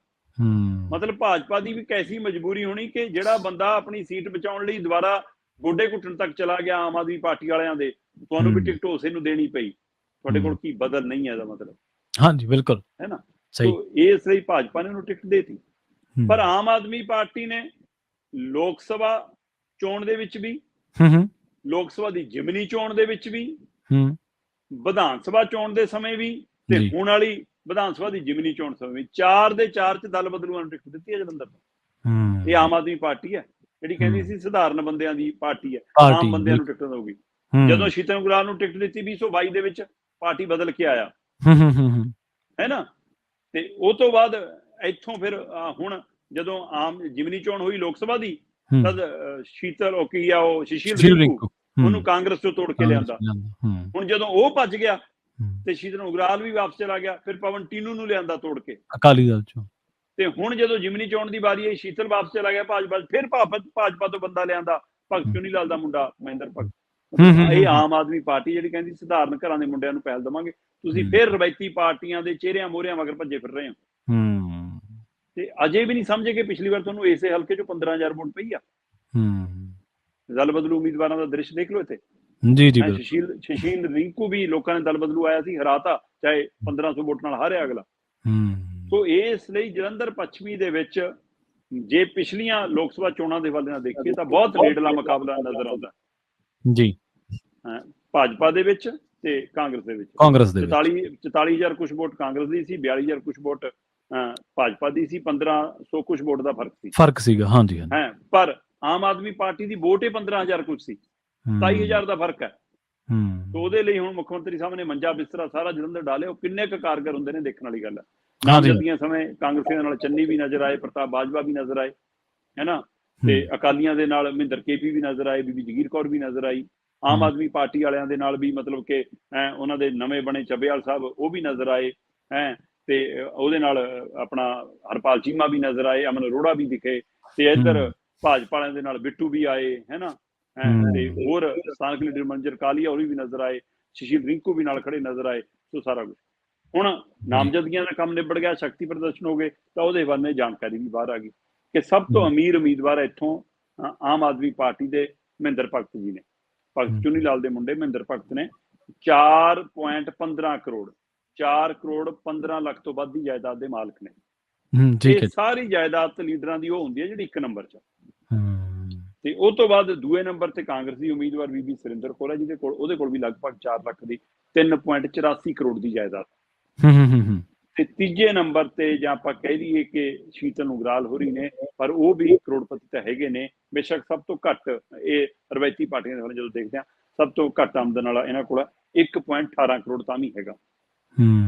ਮਤਲਬ ਭਾਜਪਾ ਦੀ ਵੀ ਕੈਸੀ ਮਜਬੂਰੀ ਹੋਣੀ ਕਿ ਜਿਹੜਾ ਬੰਦਾ ਆਪਣੀ ਸੀਟ ਬਚਾਉਣ ਲਈ ਦੁਬਾਰਾ ਗੋਡੇ ਘੁੱਟਣ ਤੱਕ ਚਲਾ ਗਿਆ ਆਮ ਆਦਮੀ ਪਾਰਟੀ ਵਾਲਿਆਂ ਦੇ, ਤੁਹਾਨੂੰ ਵੀ ਟਿਕਟ ਉਸੇ ਨੂੰ ਦੇਣੀ ਪਈ। ਤੁਹਾਡੇ ਕੋਲ ਕੀ ਬਦਲ ਨਹੀਂ ਹੈ ਇਹਦਾ ਮਤਲਬ। ਹਾਂਜੀ ਬਿਲਕੁਲ ਹੈ ਨਾ। ਸੋ ਇਸ ਲਈ ਭਾਜਪਾ ਨੇ ਉਹਨੂੰ ਟਿਕਟ ਦੇਤੀ। ਪਰ ਆਮ ਆਦਮੀ ਪਾਰਟੀ ਨੇ ਲੋਕ ਸਭਾ ਚੋਣ ਦੇ ਵਿੱਚ ਵੀ, ਲੋਕ ਸਭਾ ਦੀ ਜਿਮਨੀ ਚੋਣ ਦੇ ਵਿੱਚ ਵੀ, ਵਿਧਾਨ ਸਭਾ ਚੋਣ ਦੇ ਸਮੇਂ ਵੀ ਤੇ ਹੁਣ ਵਾਲੀ ਵਿਧਾਨ ਸਭਾ ਦੀ ਜਿਮਨੀ ਚੋਣ ਸਮੇਂ ਵੀ 4 ਦੇ 4 'ਚ ਦਲ ਬਦਲੂਆਂ ਨੂੰ ਟਿਕਟ ਦਿੱਤੀ ਹੈ ਜਲੰਧਰ ਤੋਂ। ਇਹ ਆਮ ਆਦਮੀ ਪਾਰਟੀ ਹੈ ਜਿਹੜੀ ਕਹਿੰਦੀ ਸੀ ਸਧਾਰਨ ਬੰਦਿਆਂ ਦੀ ਪਾਰਟੀ ਹੈ, ਆਮ ਬੰਦਿਆਂ ਨੂੰ ਟਿਕਟ ਦਊਗੀ। ਜਦੋਂ ਸ਼ੀਤਲ ਗੁਲਾਲ ਨੂੰ ਟਿਕਟ ਦਿੱਤੀ 2022 ਦੇ ਵਿੱਚ, ਪਾਰਟੀ ਬਦਲ ਕੇ ਆਇਆ, ਹੈ ਨਾ। ਤੇ ਉਹ ਤੋਂ ਬਾਅਦ ਇੱਥੋਂ ਫਿਰ ਹੁਣ ਜਦੋਂ ਆਮ ਜਿਮਨੀ ਚੋਣ ਹੋਈ ਲੋਕ ਸਭਾ ਦੀ, ਤਦ ਸ਼ੀਤਲ ਉਹ ਕੀ ਆ ਉਹ ਸੁਸ਼ੀਲ ਰਿੰਕੂ, ਉਹਨੂੰ ਕਾਂਗਰਸ ਤੋਂ ਤੋੜ ਕੇ ਲਿਆਂਦਾ। ਹੁਣ ਜਦੋਂ ਉਹ ਭੱਜ ਗਿਆ ਤੇ ਸ਼ੀਤਲ ਉਗਰਾਲ ਵੀ ਵਾਪਸ ਚਲਾ ਗਿਆ, ਫਿਰ ਪਵਨ ਟੀਨੂ ਨੂੰ ਲਿਆਂਦਾ ਤੋੜ ਕੇ ਅਕਾਲੀ ਦਲ ਚੋਂ। ਤੇ ਹੁਣ ਜਦੋਂ ਜਿਮਨੀ ਚੋਣ ਦੀ ਵਾਰੀ ਆਈ, ਸ਼ੀਤਲ ਵਾਪਸ ਚਲਾ ਗਿਆ ਭਾਜਪਾ, ਫਿਰ ਭਾਜਪਾ ਤੋਂ ਬੰਦਾ ਲਿਆਂਦਾ, ਭਗਤ ਚੁਨੀ ਲਾਲ ਦਾ ਮੁੰਡਾ ਮਹਿੰਦਰ ਭਗਤ। ਇਹ ਆਮ ਆਦਮੀ ਪਾਰਟੀ ਜਿਹੜੀ ਕਹਿੰਦੀ ਸਧਾਰਨ ਘਰਾਂ ਦੇ ਮੁੰਡਿਆਂ ਨੂੰ ਪਹਿਲ ਦੇਵਾਂਗੇ, ਤੁਸੀਂ ਫਿਰ ਰਵਾਇਤੀ ਪਾਰਟੀਆਂ ਦੇ ਚਿਹਰਿਆਂ ਮੋਹਰਿਆਂ ਮਗਰ ਭੱਜੇ ਫਿਰ ਰਹੇ ਹੋ। ਤੇ ਅਜੇ ਵੀ ਨਹੀਂ ਸਮਝੇ ਕਿ ਪਿਛਲੀ ਵਾਰ ਤੁਹਾਨੂੰ ਇਸੇ ਹਲਕੇ ਚੋਂ 15,000 ਵੋਟ ਪਈ ਆ। ਦਲ ਬਦਲੂ ਉਮੀਦਵਾਰਾਂ ਦਾ ਦ੍ਰਿਸ਼ ਦੇਖ ਲਓ ਇੱਥੇ। ਜੀ ਜੀ ਸੁਸ਼ੀਲ ਰਿੰਕੂ ਵੀ ਲੋਕਾਂ ਨੇ ਦਲ ਬਦਲੂ ਆਇਆ ਸੀ, ਹਰਾਤਾ, ਚਾਹੇ 1500 ਵੋਟ ਨਾਲ ਹਾਰਿਆ ਅਗਲਾ। ਸੋ ਇਸ ਲਈ ਜਲੰਧਰ ਪੱਛਮੀ ਦੇ ਵਿੱਚ ਜੇ ਪਿਛਲੀਆਂ ਲੋਕ ਸਭਾ ਚੋਣਾਂ ਦੇ ਵੱਲ ਨਾਲ ਦੇਖੀਏ ਤਾਂ ਬਹੁਤ ਨੇੜਲਾ ਮੁਕਾਬਲਾ ਨਜ਼ਰ ਆਉਂਦਾ ਜੀ, ਭਾਜਪਾ ਦੇ ਵਿੱਚ ਤੇ ਕਾਂਗਰਸ ਦੇ ਵਿੱਚ। 44,000 ਕੁਛ ਵੋਟ ਕਾਂਗਰਸ ਦੀ ਸੀ, 42,000 ਕੁਛ ਵੋਟ ਭਾਜਪਾ ਦੀ ਸੀ, 1500 ਕੁਛ ਵੋਟ ਦਾ ਫਰਕ ਸੀਗਾ। ਹਾਂਜੀ ਹੈ, ਪਰ ਆਮ ਆਦਮੀ ਪਾਰਟੀ ਦੀ ਵੋਟ ਹੀ 15,000 ਕੁਛ ਸੀ, 27,000 ਦਾ ਫਰਕ ਹੈ। ਤੇ ਉਹਦੇ ਲਈ ਹੁਣ ਮੁੱਖ ਮੰਤਰੀ ਸਾਹਿਬ ਨੇ ਮੰਜਾ ਬਿਸਤਰਾ ਸਾਰਾ ਜਲੰਧਰ ਡਾਲਿਆ। ਉਹ ਕਿੰਨੇ ਕੁ ਕਾਰਗਰ ਹੁੰਦੇ ਨੇ ਦੇਖਣ ਵਾਲੀ ਗੱਲ ਹੈ। ਨਾਮਜ਼ਦਗੀਆਂ ਸਮੇਂ ਕਾਂਗਰਸੀਆਂ ਨਾਲ ਚੰਨੀ ਵੀ ਨਜ਼ਰ ਆਏ, ਪ੍ਰਤਾਪ ਬਾਜਵਾ ਵੀ ਨਜ਼ਰ ਆਏ, ਹੈ ਨਾ, ਤੇ ਅਕਾਲੀਆਂ ਦੇ ਨਾਲ ਮਹਿੰਦਰ ਕੇਪੀ ਵੀ ਨਜ਼ਰ ਆਏ, ਬੀਬੀ ਜਗੀਰ ਕੌਰ ਵੀ ਨਜ਼ਰ ਆਈ। ਆਮ ਆਦਮੀ ਪਾਰਟੀ ਵਾਲਿਆਂ ਦੇ ਨਾਲ ਵੀ ਮਤਲਬ ਕਿ ਉਹਨਾਂ ਦੇ ਨਵੇਂ ਬਣੇ ਚੱਬੇਵਾਲ ਸਾਹਿਬ ਉਹ ਵੀ ਨਜ਼ਰ ਆਏ ਹੈ, ਤੇ ਉਹਦੇ ਨਾਲ ਆਪਣਾ ਹਰਪਾਲ ਚੀਮਾ ਵੀ ਨਜ਼ਰ ਆਏ, ਅਮਨ ਅਰੋੜਾ ਵੀ ਦਿਖੇ, ਤੇ ਇੱਧਰ ਭਾਜਪਾ ਵਾਲਿਆਂ ਦੇ ਨਾਲ ਬਿੱਟੂ ਵੀ ਆਏ, ਹੈ ਨਾ, ਤੇ ਹੋਰ ਸਥਾਨਕ ਲੀਡਰ ਮਨਜਰ ਕਾਲੀਆ ਉਹ ਵੀ ਨਜ਼ਰ ਆਏ, ਸੁਸ਼ੀਲ ਰਿੰਕੂ ਵੀ ਨਾਲ ਖੜੇ ਨਜ਼ਰ ਆਏ। ਸੋ ਸਾਰਾ ਕੁਝ ਹੁਣ ਨਾਮਜ਼ਦਗੀਆਂ ਦਾ ਕੰਮ ਨਿਬੜ ਗਿਆ, ਸ਼ਕਤੀ ਪ੍ਰਦਰਸ਼ਨ ਹੋ ਗਏ, ਤਾਂ ਉਹਦੇ ਬਾਰੇ ਜਾਣਕਾਰੀ ਵੀ ਬਾਹਰ ਆ ਗਈ ਕਿ ਸਭ ਤੋਂ ਅਮੀਰ ਉਮੀਦਵਾਰ ਇੱਥੋਂ ਆਮ ਆਦਮੀ ਪਾਰਟੀ ਦੇ ਮਹਿੰਦਰ ਭਗਤ ਜੀ ਨੇ। ਭਗਤ ਚੁਨੀ ਲਾਲ ਦੇ ਮੁੰਡੇ ਮਹਿੰਦਰ ਭਗਤ ਨੇ 4.15 ਕਰੋੜ 4 ਕਰੋੜ 15 ਲੱਖ ਤੋਂ ਵੱਧ ਦੀ ਜਾਇਦਾਦ ਦੇ ਮਾਲਕ ਨੇ। ਇਹ ਸਾਰੀ ਜਾਇਦਾਦ ਲੀਡਰਾਂ ਦੀ ਉਹ ਹੁੰਦੀ ਹੈ ਜਿਹੜੀ 1 ਨੰਬਰ 'ਚ। ਤੇ ਉਹ ਤੋਂ ਬਾਅਦ ਦੂਏ ਨੰਬਰ ਤੇ ਕਾਂਗਰਸ ਦੀ ਉਮੀਦਵਾਰ ਬੀਬੀ ਸੁਰਿੰਦਰ ਕੌਰ ਹੈ, ਜਿਹਦੇ ਕੋਲ ਉਹਦੇ ਕੋਲ ਵੀ ਲਗਭਗ 4 ਲੱਖ ਦੀ 3.84 ਕਰੋੜ ਦੀ ਜਾਇਦਾਦ। ਤੇ ਤੀਜੇ ਨੰਬਰ ਤੇ ਜਾਂ ਆਪਾਂ ਕਹਿ ਦਈਏ ਕਿ ਸ਼ੀਤਲ ਉਗਰਾਲ ਹੋਰੀ ਨੇ, ਪਰ ਉਹ ਵੀ ਕਰੋੜਪਤੀ ਤਾਂ ਹੈਗੇ ਨੇ। ਬੇਸ਼ੱਕ ਸਭ ਤੋਂ ਘੱਟ ਇਹ ਰਵਾਇਤੀ ਪਾਰਟੀਆਂ ਦੇ ਜਦੋਂ ਦੇਖਦੇ ਹਾਂ ਸਭ ਤੋਂ ਘੱਟ ਆਮਦਨ ਵਾਲਾ ਇਹਨਾਂ ਕੋਲ 1.18 ਕਰੋੜ ਤਾਂ ਵੀ ਹੈਗਾ।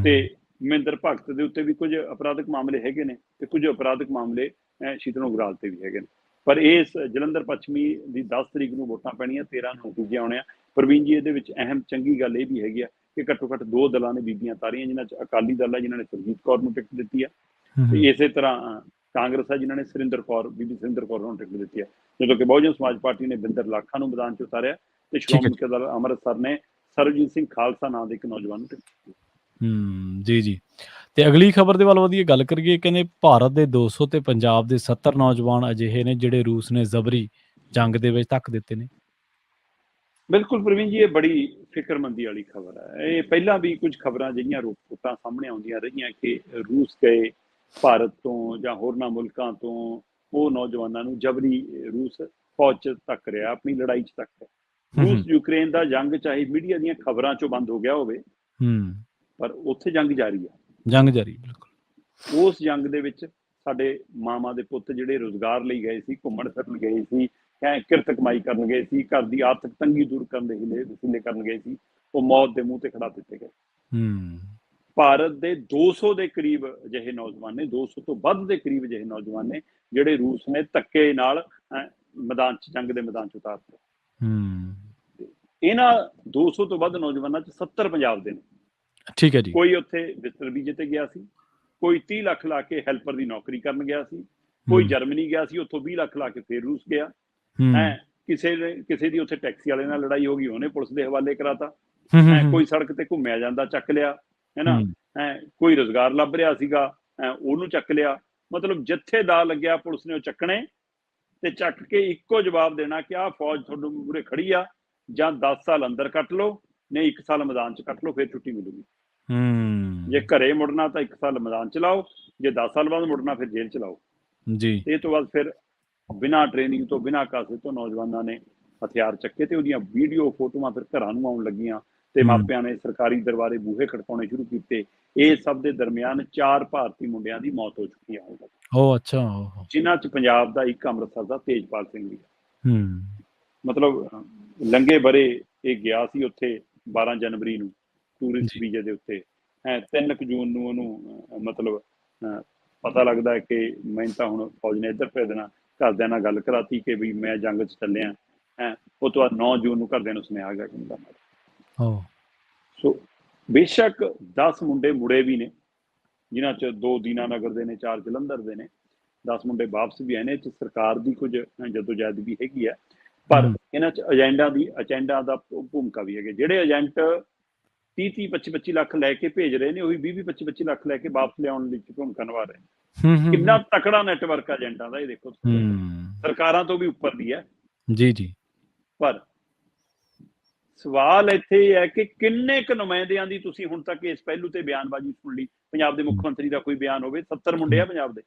ਤੇ ਮਹਿੰਦਰ ਭਗਤ ਦੇ ਉੱਤੇ ਵੀ ਕੁਝ ਅਪਰਾਧਿਕ ਮਾਮਲੇ ਹੈਗੇ ਨੇ ਤੇ ਕੁਝ ਅਪਰਾਧਿਕ ਮਾਮਲੇ ਸ਼ੀਤਲ ਉਗਰਾਲ ਤੇ ਵੀ ਹੈਗੇ ਨੇ। ਪਰ ਇਸ ਜਲੰਧਰ ਪੱਛਮੀ ਦੀ 10 ਤਰੀਕ ਨੂੰ ਵੋਟਾਂ ਪੈਣੀਆਂ, 13 ਨੂੰ ਨਤੀਜੇ ਆਉਣੇ ਆ। ਪ੍ਰਵੀਨ ਜੀ, ਇਹਦੇ ਵਿੱਚ ਅਹਿਮ ਚੰਗੀ ਗੱਲ ਇਹ ਵੀ ਹੈਗੀ ਆ ਕਿ ਘੱਟੋ ਘੱਟ 2 ਦਲਾਂ ਨੇ ਬੀਬੀਆਂ ਤਾਰੀਆਂ, ਜਿਨ੍ਹਾਂ 'ਚ ਅਕਾਲੀ ਦਲ ਹੈ ਜਿਨ੍ਹਾਂ ਨੇ ਸੁਰਜੀਤ ਕੌਰ ਨੂੰ ਟਿਕਟ ਦਿੱਤੀ ਹੈ, ਤੇ ਇਸੇ ਤਰ੍ਹਾਂ ਕਾਂਗਰਸ ਹੈ ਜਿਨ੍ਹਾਂ ਨੇ ਬੀਬੀ ਸੁਰਿੰਦਰ ਕੌਰ ਨੂੰ ਟਿਕਟ ਦਿੱਤੀ ਹੈ, ਜਦੋਂ ਕਿ ਬਹੁਜਨ ਸਮਾਜ ਪਾਰਟੀ ਨੇ ਬਿੰਦਰ ਲਾਖਾ ਨੂੰ ਮੈਦਾਨ 'ਚ ਉਤਾਰਿਆ ਤੇ ਸ਼੍ਰੋਮਣੀ ਅਕਾਲੀ ਦਲ ਅੰਮ੍ਰਿਤਸਰ ਨੇ ਸਰਬਜੀਤ ਸਿੰਘ ਖਾਲਸਾ ਨਾਂ ਦੇ ਇੱਕ ਨੌਜਵਾਨ ਨੂੰ ਟਿਕਟ ਦਿੱਤੀ। ਜੀ ਜੀ। ਤੇ ਅਗਲੀ ਖਬਰ ਦੇ ਵੱਲ ਵਧੀਆ ਗੱਲ ਕਰੀਏ। ਕਹਿੰਦੇ ਭਾਰਤ ਦੇ 200 ਤੇ ਪੰਜਾਬ ਦੇ 70 ਨੌਜਵਾਨ ਅਜਿਹੇ ਨੇ ਜਿਹੜੇ ਰੂਸ ਨੇ ਜ਼ਬਰੀ ਜੰਗ ਦੇ ਵਿੱਚ ਧੱਕ ਦਿੱਤੇ ਨੇ। ਬਿਲਕੁਲ ਪ੍ਰਵੀਨ ਜੀ, ਇਹ ਬੜੀ ਫਿਕਰਮੰਦੀ ਵਾਲੀ ਖਬਰ ਹੈ। ਇਹ ਪਹਿਲਾਂ ਵੀ ਕੁਝ ਖਬਰਾਂ ਜਿਹੜੀਆਂ ਰਿਪੋਰਟਾਂ ਸਾਹਮਣੇ ਆਉਂਦੀਆਂ ਰਹੀਆਂ ਕਿ ਰੂਸ ਗਏ ਭਾਰਤ ਤੋਂ ਜਾਂ ਹੋਰਨਾਂ ਮੁਲਕਾਂ ਤੋਂ ਉਹ ਨੌਜਵਾਨਾਂ ਨੂੰ ਜਬਰੀ ਰੂਸ ਫੌਜ 'ਚ ਧੱਕ ਰਿਹਾ, ਆਪਣੀ ਲੜਾਈ 'ਚ ਧੱਕ ਰਿਹਾ। ਰੂਸ ਯੂਕਰੇਨ ਦਾ ਜੰਗ ਚਾਹੇ ਮੀਡੀਆ ਦੀਆਂ ਖਬਰਾਂ 'ਚੋਂ ਬੰਦ ਹੋ ਗਿਆ ਹੋਵੇ, ਪਰ ਉੱਥੇ ਜੰਗ ਜਾਰੀ ਆ। ਬਿਲਕੁਲ। ਉਸ ਜੰਗ ਦੇ ਵਿੱਚ ਸਾਡੇ ਮਾਵਾਂ ਦੇ ਪੁੱਤ ਜਿਹੜੇ ਰੁਜ਼ਗਾਰ ਲਈ ਗਏ ਸੀ, ਘੁੰਮਣ ਫਿਰਨ ਗਏ ਸੀ, ਕਿਰਤ ਕਮਾਈ ਕਰਨ ਗਏ ਸੀ, ਘਰ ਦੀ ਆਰਥਿਕ ਤੰਗੀ ਦੂਰ ਕਰਨ ਦੇ ਵਸੀਲੇ ਕਰਨ ਗਏ ਸੀ, ਉਹ ਮੌਤ ਦੇ ਮੂੰਹ ਤੇ ਖੜਾ ਦਿੱਤੇ ਗਏ। ਭਾਰਤ ਦੇ 200 ਦੇ ਕਰੀਬ ਅਜਿਹੇ ਨੌਜਵਾਨ ਨੇ, 200 ਤੋਂ ਵੱਧ ਦੇ ਕਰੀਬ ਅਜਿਹੇ ਨੌਜਵਾਨ ਨੇ ਜਿਹੜੇ ਰੂਸ ਨੇ ਧੱਕੇ ਨਾਲ ਮੈਦਾਨ 'ਚ ਜੰਗ ਦੇ ਮੈਦਾਨ 'ਚ ਉਤਾਰਤੇ। ਇਹਨਾਂ 200 ਤੋਂ ਵੱਧ ਨੌਜਵਾਨਾਂ 'ਚ 70 ਪੰਜਾਬ ਦੇ ਨੇ। ਠੀਕ ਹੈ ਜੀ। ਕੋਈ ਉੱਥੇ ਵਿਸਟਰ ਵੀਜ਼ੇ ਤੇ ਗਿਆ ਸੀ, ਕੋਈ 30 ਲੱਖ ਲਾ ਕੇ ਹੈਲਪਰ ਦੀ ਨੌਕਰੀ ਕਰਨ ਗਿਆ ਸੀ, ਕੋਈ ਜਰਮਨੀ ਗਿਆ ਸੀ, ਉੱਥੋਂ 20 ਲੱਖ ਲਾ ਕੇ ਫੇਰ ਰੂਸ ਗਿਆ। ਕਿਸੇ ਦੀ ਉੱਥੇ ਟੈਕਸੀ ਵਾਲੇ ਨਾਲ ਲੜਾਈ ਹੋ ਗਈ, ਉਹਨੇ ਪੁਲਿਸ ਦੇ ਹਵਾਲੇ ਕਰਾਤਾ। ਕੋਈ ਸੜਕ ਤੇ ਘੁੰਮਿਆ ਜਾਂਦਾ ਚੱਕ ਲਿਆ, ਹੈ ਨਾ। ਕੋਈ ਰੁਜ਼ਗਾਰ ਲੱਭ ਰਿਹਾ ਸੀਗਾ, ਉਹਨੂੰ ਚੱਕ ਲਿਆ। ਮਤਲਬ ਜਿੱਥੇ ਦਾ ਲੱਗਿਆ ਪੁਲਿਸ ਨੇ ਉਹ ਚੱਕਣੇ ਤੇ ਚੱਕ ਕੇ ਇੱਕੋ ਜਵਾਬ ਦੇਣਾ ਕਿ ਆਹ ਫੌਜ ਤੁਹਾਡੇ ਮੂਹਰੇ ਖੜੀ ਆ, ਜਾਂ 10 ਸਾਲ ਅੰਦਰ ਕੱਟ ਲਓ, ਨਹੀਂ 1 ਸਾਲ ਮੈਦਾਨ 'ਚ ਕੱਟ ਲਓ, ਫਿਰ ਛੁੱਟੀ ਮਿਲੂਗੀ। ਜੇ ਘਰੇ ਮੁੜਨਾ ਤਾਂ 1 ਸਾਲ ਮੈਦਾਨ ਚਲਾਓ, ਜੇ 10 ਸਾਲ ਬਾਅਦ ਮੁੜਨਾ ਫਿਰ ਜੇਲ੍ਹ ਚਲਾਓ ਜੀ। ਇਹ ਤੋਂ ਬਾਅਦ ਫਿਰ ਬਿਨਾਂ ਟ੍ਰੇਨਿੰਗ ਤੋਂ, ਬਿਨਾਂ ਕਾਸੇ ਤੋਂ ਨੌਜਵਾਨਾਂ ਨੇ ਹਥਿਆਰ ਚੱਕੇ ਤੇ ਉਹਦੀਆਂ ਵੀਡੀਓ ਫੋਟੋਆਂ ਫਿਰ ਘਰਾਂ ਨੂੰ ਆਉਣ ਲੱਗੀਆਂ ਤੇ ਮਾਪਿਆਂ ਨੇ ਸਰਕਾਰੀ ਦਰਬਾਰੇ ਬੂਹੇ ਖੜਕਾਉਣੇ ਸ਼ੁਰੂ ਕੀਤੇ। ਇਹ ਸਭ ਦੇ ਦਰਮਿਆਨ 4 ਭਾਰਤੀ ਮੁੰਡਿਆਂ ਦੀ ਮੌਤ ਹੋ ਚੁੱਕੀ ਹੈ। ਜਿਨ੍ਹਾਂ 'ਚ ਪੰਜਾਬ ਦਾ ਇੱਕ ਅੰਮ੍ਰਿਤਸਰ ਦਾ ਤੇਜਪਾਲ ਸਿੰਘ ਵੀ ਹੈ। ਮਤਲਬ ਲੰਘੇ ਬਰੇ ਇਹ ਗਿਆ ਸੀ ਉੱਥੇ 12 ਜਨਵਰੀ ਨੂੰ ਟੂਰਿਸਟ ਵੀਜ਼ੇ ਦੇ ਉੱਤੇ। 3 ਜੂਨ ਨੂੰ ਉਹਨੂੰ ਮਤਲਬ ਪਤਾ ਲੱਗਦਾ ਕਿ ਮੈਨੂੰ ਤਾਂ ਹੁਣ ਫੌਜ ਨੇ ਇੱਧਰ ਭੇਜ ਦੇਣਾ, ਘਰਦਿਆਂ ਨਾਲ ਗੱਲ ਕਰਾਤੀ ਕਿ ਵੀ ਮੈਂ ਜੰਗ 'ਚ ਚੱਲਿਆ ਹੈ। ਉਹ ਤੋਂ ਬਾਅਦ 9 ਜੂਨ ਨੂੰ ਘਰਦਿਆਂ ਨੂੰ ਸੁਨੇਹਾ ਆ ਗਿਆ ਕਿ ਮੁੰਡਾ ਮਾਰਿਆ। ਸੋ ਬੇਸ਼ੱਕ 10 ਮੁੰਡੇ ਮੁੜੇ ਵੀ ਨੇ, ਜਿਨ੍ਹਾਂ 'ਚ 2 ਦੀਨਾਨਗਰ ਦੇ ਨੇ, 4 ਜਲੰਧਰ ਦੇ ਨੇ, 10 ਮੁੰਡੇ ਵਾਪਸ ਵੀ ਆਏ ਨੇ। ਸਰਕਾਰ ਦੀ ਕੁਝ ਜਦੋਜਹਿਦ ਵੀ ਹੈਗੀ ਹੈ, ਪਰ ਇਹਨਾਂ 'ਚ ਏਜੰਡਾ ਦਾ ਭੂਮਿਕਾ ਵੀ ਹੈਗੇ। ਜਿਹੜੇ ਏਜੰਟ 30-30, 25-25 ਲੱਖ ਲੈ ਕੇ ਭੇਜ ਰਹੇ ਨੇ, ਉਹੀ 20-20, 25-25 ਲੱਖ ਲੈ ਕੇ ਵਾਪਸ ਲਿਆਉਣ ਦੀ ਭੂਮਿਕਾ ਨਿਭਾ ਰਹੇ ਨੇ। ਕਿੰਨਾ ਤਕੜਾ ਨੈਟਵਰਕ ਆ ਏਜੰਟਾਂ ਦਾ, ਇਹ ਦੇਖੋ। ਸਰਕਾਰਾਂ ਤੋਂ ਵੀ ਉੱਪਰ ਦੀ ਹੈ ਜੀ। ਪਰ ਸਵਾਲ ਇੱਥੇ ਇਹ ਹੈ ਕਿ ਕਿੰਨੇ ਕੁ ਨੁਮਾਇੰਦਿਆਂ ਦੀ ਤੁਸੀਂ ਹੁਣ ਤੱਕ ਇਸ ਪਹਿਲੂ ਤੇ ਬਿਆਨਬਾਜ਼ੀ ਸੁਣ ਲਈ? ਪੰਜਾਬ ਦੇ ਮੁੱਖ ਮੰਤਰੀ ਦਾ ਕੋਈ ਬਿਆਨ ਹੋਵੇ? 70 ਮੁੰਡੇ ਆ ਪੰਜਾਬ ਦੇ।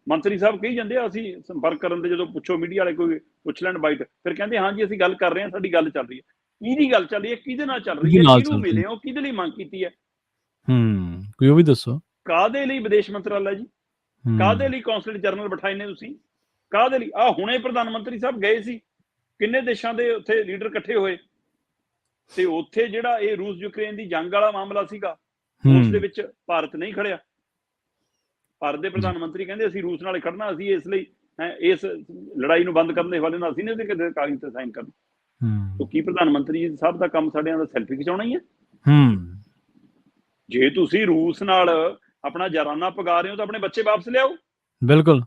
ਮੰਤਰੀ ਸਾਹਿਬ ਕਹੀ ਜਾਂਦੇ ਆ ਅਸੀਂ ਸੰਪਰਕ ਕਰਨ ਦੇ, ਜਦੋਂ ਪੁੱਛੋ ਮੀਡੀਆ ਵਾਲੇ ਕੋਈ ਪੁੱਛ ਲੈਣ ਬਾਈਟ, ਫਿਰ ਕਹਿੰਦੇ ਹਾਂਜੀ ਅਸੀਂ ਗੱਲ ਕਰ ਰਹੇ ਹਾਂ, ਸਾਡੀ ਗੱਲ ਚੱਲ ਰਹੀ ਹੈ। ਕਿਹਦੀ ਗੱਲ ਚੱਲ ਰਹੀ ਹੈ? ਕਿਹਦੇ ਨਾਲ ਚੱਲ ਰਹੀ ਹੈ? ਕਿਹਨੂੰ ਮਿਲੇ ਹੋ? ਕਿਹਦੇ ਲਈ ਮੰਗ ਕੀਤੀ ਹੈ? ਕੋਈ ਉਹ ਵੀ ਦੱਸੋ। ਕਾਹਦੇ ਲਈ ਵਿਦੇਸ਼ ਮੰਤਰਾਲਾ ਜੀ? ਕਾਹਦੇ ਲਈ ਕੌਂਸਲੇਟ ਜਨਰਲ ਬਿਠਾਏ ਨੇ ਤੁਸੀਂ? ਕਾਹਦੇ ਲਈ? ਹੁਣੇ ਪ੍ਰਧਾਨ ਮੰਤਰੀ ਸਾਹਿਬ ਗਏ ਸੀ, ਕਿੰਨੇ ਦੇਸ਼ਾਂ ਦੇ ਉੱਥੇ ਲੀਡਰ ਇਕੱਠੇ ਹੋਏ, ਤੇ ਉੱਥੇ ਜਿਹੜਾ ਇਹ ਰੂਸ ਯੂਕਰੇਨ ਦੀ ਜੰਗ ਵਾਲਾ ਮਾਮਲਾ ਸੀਗਾ, ਉਸ ਦੇ ਵਿੱਚ ਭਾਰਤ ਨਹੀਂ ਖੜਿਆ। ਭਾਰਤ ਦੇ ਪ੍ਰਧਾਨ ਮੰਤਰੀ ਕਹਿੰਦੇ ਅਸੀਂ ਰੂਸ ਨਾਲ ਖੜਨਾ, ਅਸੀਂ ਇਸ ਲਈ ਇਸ ਲੜਾਈ ਨੂੰ ਬੰਦ ਕਰਨ ਦੇ ਹਵਾਲੇ ਨਾਲ ਅਸੀਂ ਨਹੀਂ ਉਹਦੇ ਕਾਗਜ਼ ਤੇ ਸਾਈਨ ਕਰਨਾ। ਤਾਂ ਕੀ ਪ੍ਰਧਾਨ ਮੰਤਰੀ ਸਾਹਿਬ ਦਾ ਕੰਮ ਸਾਡਿਆਂ ਦਾ ਸੈਲਫੀ ਖਿਚਾਉਣਾ ਹੀ ਹੈ? ਜੇ ਤੁਸੀਂ ਰੂਸ ਨਾਲ ਆਪਣਾ ਜਰਾਨਾ ਪਗਾ ਰਹੇ ਹੋ ਤਾਂ ਆਪਣੇ ਬੱਚੇ ਵਾਪਸ ਲਿਆਓ। ਬਿਲਕੁਲ।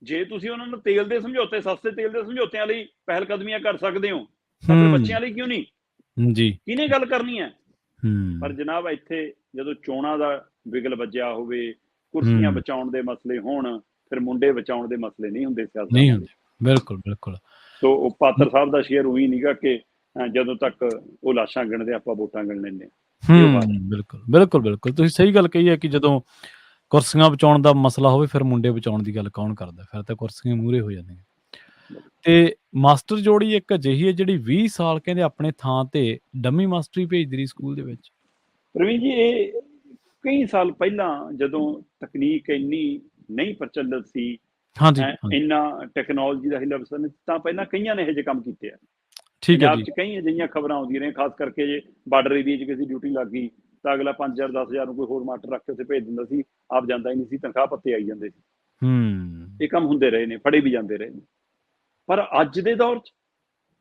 ਜੇ ਤੁਸੀਂ ਉਹਨਾਂ ਨੂੰ ਤੇਲ ਦੇ ਸਮਝੌਤੇ, ਸਸਤੇ ਤੇਲ ਦੇ ਸਮਝੌਤਿਆਂ ਲਈ ਪਹਿਲ ਕਦਮੀਆਂ ਕਰ ਸਕਦੇ ਹੋ, ਤਾਂ ਫਿਰ ਬੱਚਿਆਂ ਲਈ ਕਿਉਂ ਨਹੀਂ? ਜੀ, ਕਿਹਨੇ ਗੱਲ ਕਰਨੀ ਹੈ? ਪਰ ਜਨਾਬ ਇੱਥੇ ਜਦੋਂ ਚੋਣਾਂ ਦਾ ਵਿਗਲ ਵੱਜਿਆ ਹੋਵੇ, ਕੁਰਸੀਆਂ ਬਚਾਉਣ ਦੇ ਮਸਲੇ ਹੋਣ, ਫਿਰ ਮੁੰਡੇ ਬਚਾਉਣ ਦੇ ਮਸਲੇ ਨਹੀਂ ਹੁੰਦੇ ਸਿਆਸਤ ਨਹੀਂ ਹੁੰਦੇ। ਬਿਲਕੁਲ। ਸੋ ਉਹ ਪਾਤਰ ਸਾਹਿਬ ਦਾ ਸ਼ੇਅਰ ਉਹੀ ਨੀਗਾ ਕਿ ਜਦੋਂ ਤੱਕ ਉਹ ਲਾਸ਼ਾਂ ਗਿਣਦੇ ਆਪਾਂ ਵੋਟਾਂ ਗਿਣ ਲੈਂਦੇ। ਬਿਲਕੁਲ ਤੁਸੀਂ ਸਹੀ ਗੱਲ ਕਹੀ ਹੈ ਕਿ ਜਦੋਂ ਕੁਰਸੀਆਂ ਬਚਾਉਣ ਦਾ ਮਸਲਾ ਹੋਵੇ, ਫਿਰ ਮੁੰਡੇ ਬਚਾਉਣ ਦੀ ਗੱਲ ਕੌਣ ਕਰਦਾ? ਫਿਰ ਤਾਂ ਕੁਰਸੀਆਂ ਮੂਹਰੇ ਹੋ ਜਾਂਦੀਆਂ। ਤੇ ਮਾਸਟਰ ਜੋੜੀ ਇੱਕ ਅਜਿਹੀ ਹੈ ਜਿਹੜੀ 20 ਸਾਲ ਕਹਿੰਦੇ ਆਪਣੇ ਥਾਂ ਤੇ ਡੰਮੀ ਮਾਸਟਰੀ ਭੇਜਦੀ ਰਹੀ ਸਕੂਲ ਦੇ ਵਿੱਚ। ਪ੍ਰਵੀਨ ਜੀ, ਇਹ ਕਈ ਸਾਲ ਪਹਿਲਾਂ ਜਦੋਂ ਤਕਨੀਕ ਇੰਨੀ ਨਹੀਂ ਪ੍ਰਚਲਿਤ ਸੀ, ਇੰਨਾ ਟੈਕਨੋਲੋਜੀ ਦਾ ਹਿੱਲਾ ਵਸਾ ਨਹੀਂ, ਤਾਂ ਪਹਿਲਾਂ ਕਈਆਂ ਨੇ ਇਹੋ ਜਿਹੇ ਕੰਮ ਕੀਤੇ ਆ। ਪੰਜਾਬ 'ਚ ਕਈ ਅਜਿਹੀਆਂ ਖਬਰਾਂ ਆਉਂਦੀਆਂ ਨੇ, ਖਾਸ ਕਰਕੇ ਜੇ ਬਾਰਡਰ ਏਰੀਏ 'ਚ ਕਿਸੇ ਡਿਊਟੀ ਲੱਗ ਗਈ ਤਾਂ ਅਗਲਾ 5000 10,000 ਨੂੰ ਕੋਈ ਹੋਰ ਮਾਸਟਰ ਰੱਖ ਕੇ ਉੱਥੇ ਭੇਜ ਦਿੰਦਾ ਸੀ, ਆਪ ਜਾਂਦਾ ਹੀ ਨਹੀਂ ਸੀ, ਤਨਖਾਹ ਪੱਤੇ ਆਈ ਜਾਂਦੇ ਸੀ। ਇਹ ਕੰਮ ਹੁੰਦੇ ਰਹੇ ਨੇ, ਫੜੇ ਵੀ ਜਾਂਦੇ ਰਹੇ ਨੇ। ਪਰ ਅੱਜ ਦੇ ਦੌਰ 'ਚ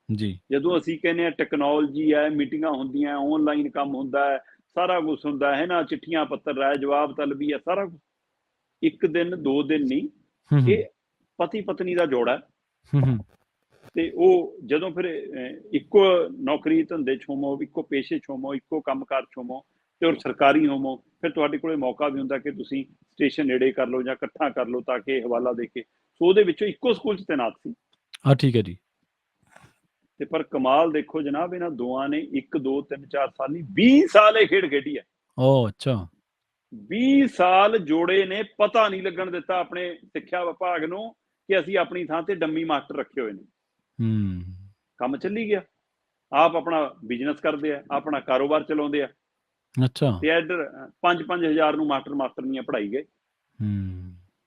ਜੀ ਜਦੋਂ ਅਸੀਂ ਕਹਿੰਦੇ ਹਾਂ ਟੈਕਨੋਲੋਜੀ ਹੈ, ਮੀਟਿੰਗਾਂ ਹੁੰਦੀਆਂ, ਆਨਲਾਈਨ ਕੰਮ ਹੁੰਦਾ ਹੈ, ਸਾਰਾ ਕੁਛ ਹੁੰਦਾ ਹੈ ਨਾ, ਚਿੱਠੀਆਂ ਪੱਤਰ ਰਾਏ ਜਵਾਬ ਤਲਬੀ ਹੈ, ਸਾਰਾ ਕੁਛ। 1 ਦਿਨ 2 ਦਿਨ ਨਹੀਂ, ਇਹ ਪਤੀ ਪਤਨੀ ਦਾ ਜੋੜਾ ਹੈ। ਤੇ ਉਹ ਜਦੋਂ ਫਿਰ ਇੱਕੋ ਨੌਕਰੀ ਧੰਦੇ 'ਚ ਹੋਵੋ, ਇੱਕੋ ਪੇਸ਼ੇ 'ਚ ਹੋਵੋ, ਇੱਕੋ ਕੰਮਕਾਰ 'ਚ ਹੋਵੋ, ਤੇ ਔਰ ਸਰਕਾਰੀ ਹੋਵੋ, ਫਿਰ ਤੁਹਾਡੇ ਕੋਲੇ ਮੌਕਾ ਵੀ ਹੁੰਦਾ ਕਿ ਤੁਸੀਂ ਸਟੇਸ਼ਨ ਨੇੜੇ ਕਰ ਲਓ ਜਾਂ ਇਕੱਠਾ ਕਰ ਲਓ ਤਾਂ ਕਿ ਹਵਾਲਾ ਦੇ ਕੇ। ਸੋ ਉਹਦੇ ਵਿੱਚੋਂ ਇੱਕੋ ਸਕੂਲ 'ਚ ਤੈਨਾਤ ਸੀ। ਠੀਕ ਹੈ ਜੀ। ਤੇ ਪਰ ਕਮਾਲ ਦੇਖੋ ਜਨਾਬ, ਇਹਨਾਂ ਦੋਵਾਂ ਨੇ 1 2 3 4 ਸਾਲ ਨਹੀਂ, 20 ਸਾਲ ਇਹ ਖੇਡ ਖੇਡੀ ਹੈ। ਅੱਛਾ। 20 ਸਾਲ ਜੋੜੇ ਨੇ ਪਤਾ ਨਹੀਂ ਲੱਗਣ ਦਿੱਤਾ ਆਪਣੇ ਸਿੱਖਿਆ ਵਿਭਾਗ ਨੂੰ ਕਿ ਅਸੀਂ ਆਪਣੀ ਥਾਂ ਤੇ ਡੰਮੀ ਮਾਸਟਰ ਰੱਖੇ ਹੋਏ ਨੇ। ਕੰਮ ਚੱਲੀ ਗਿਆ, ਆਪ ਆਪਣਾ ਬਿਜ਼ਨਸ ਕਰਦੇ ਆ, ਆਪਣਾ ਕਾਰੋਬਾਰ ਚਲਾਉਂਦੇ ਆ। ਅੱਛਾ। ਤੇ ਇੱਧਰ 5-5 ਹਜ਼ਾਰ ਨੂੰ ਮਾਸਟਰਨੀਆਂ ਪੜ੍ਹਾਈ ਗਏ।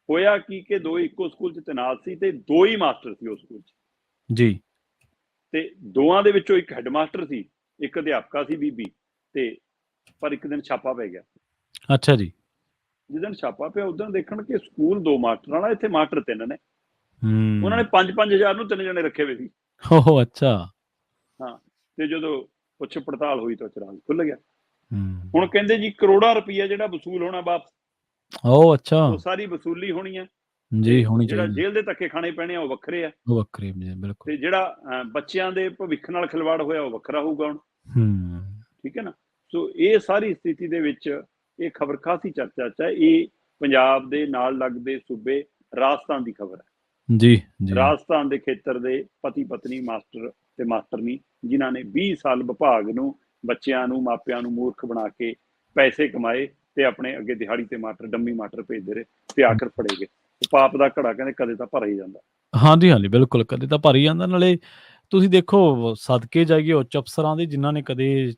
ਹੋਇਆ ਕੀ ਕਿ 2 ਇੱਕੋ ਸਕੂਲ 'ਚ ਤੈਨਾਤ ਸੀ ਤੇ 2 ਹੀ ਮਾਸਟਰ ਸੀ ਉਸ ਸਕੂਲ 'ਚ ਜੀ। ਤੇ ਦੋਵਾਂ ਦੇ ਵਿੱਚੋਂ ਇੱਕ ਹੈਡ ਮਾਸਟਰ ਸੀ, ਇੱਕ ਅਧਿਆਪਕਾ ਸੀ ਬੀਬੀ। ਤੇ ਪਰ ਇੱਕ ਦਿਨ ਛਾਪਾ ਪੈ ਗਿਆ। ਅੱਛਾ ਜੀ। ਜਿਸ ਦਿਨ ਛਾਪਾ ਪਿਆ ਉਸ ਦਿਨ ਦੇਖਣ ਕਿ ਸਕੂਲ 2 ਮਾਸਟਰਾਂ ਵਾਲਾ, ਇੱਥੇ ਮਾਸਟਰ 3 ਨੇ। ਉਹਨਾਂ ਨੇ 5-5 ਹਜ਼ਾਰ ਨੂੰ 3 ਜਣੇ ਰੱਖੇ ਹੋਏ ਸੀ। ਅੱਛਾ। ਹਾਂ। ਤੇ ਜਦੋਂ ਪੁੱਛ ਪੜਤਾਲ ਹੋਈ ਤਾਂ ਚਰਾਗ ਖੁੱਲ ਗਿਆ। ਹੁਣ ਕਹਿੰਦੇ ਜੀ ਕਰੋੜਾਂ ਰੁਪਈਆ ਜਿਹੜਾ ਵਸੂਲ ਹੋਣਾ ਵਾਪਸ। ਅੱਛਾ। ਉਹ ਸਾਰੀ ਵਸੂਲੀ ਹੋਣੀ ਹੈ ਜੀ, ਹੋਣੀ ਚਾਹੀਦੀ। ਜਿਹੜਾ ਜੇਲ੍ਹ ਦੇ ਧੱਕੇ ਖਾਣੇ ਪੈਣੇ ਆ ਉਹ ਵੱਖਰੇ ਆ, ਉਹ ਵੱਖਰੇ। ਬਿਲਕੁਲ। ਤੇ ਜਿਹੜਾ ਬੱਚਿਆਂ ਦੇ ਭਵਿੱਖ ਨਾਲ ਖਿਲਵਾੜ ਹੋਇਆ ਉਹ ਵੱਖਰਾ ਹੋਊਗਾ ਹੁਣ। ਠੀਕ ਹੈ ਨਾ। ਸੋ ਇਹ ਸਾਰੀ ਸਥਿਤੀ ਦੇ ਵਿੱਚ ਇਹ ਖਬਰ ਖਾਸੀ ਚਰਚਾ 'ਚ ਹੈ। ਇਹ ਪੰਜਾਬ ਦੇ ਨਾਲ ਲੱਗਦੇ ਸੂਬੇ ਰਾਜਸਥਾਨ ਦੀ ਖਬਰ ਹੈ ਜੀ। ਰਾਜਸਥਾਨ ਦੇ ਖੇਤਰ ਦੇ ਪਤੀ ਪਤਨੀ ਮਾਸਟਰ ਤੇ ਮਾਸਟਰਨੀ, ਜਿਨ੍ਹਾਂ ਨੇ 20 ਸਾਲ ਵਿਭਾਗ ਨੂੰ, ਬੱਚਿਆਂ ਨੂੰ, ਮਾਪਿਆਂ ਨੂੰ ਮੂਰਖ ਬਣਾ ਕੇ ਪੈਸੇ ਕਮਾਏ ਤੇ ਆਪਣੇ ਅੱਗੇ ਦਿਹਾੜੀ ਤੇ ਮਾਸਟਰ, ਡੰਮੀ ਮਾਸਟਰ ਭੇਜਦੇ ਰਹੇ ਤੇ ਆਖਰ ਫੜੇ ਗਏ। ਪਾਪ ਦਾ ਘੜਾ ਕਹਿੰਦੇ ਕਦੇ ਤਾਂ ਭਰ ਹੀ ਜਾਂਦਾ। ਹਾਂਜੀ, ਬਿਲਕੁਲ, ਕਦੇ ਤਾਂ ਭਰ ਹੀ ਜਾਂਦਾ। ਨਾਲੇ ਤੁਸੀਂ ਦੇਖੋ, ਸਦਕੇ ਜਾਈਏ ਉੱਚ ਅਫਸਰਾਂ ਦੇ, ਜਿਨ੍ਹਾਂ ਨੇ ਕਦੇ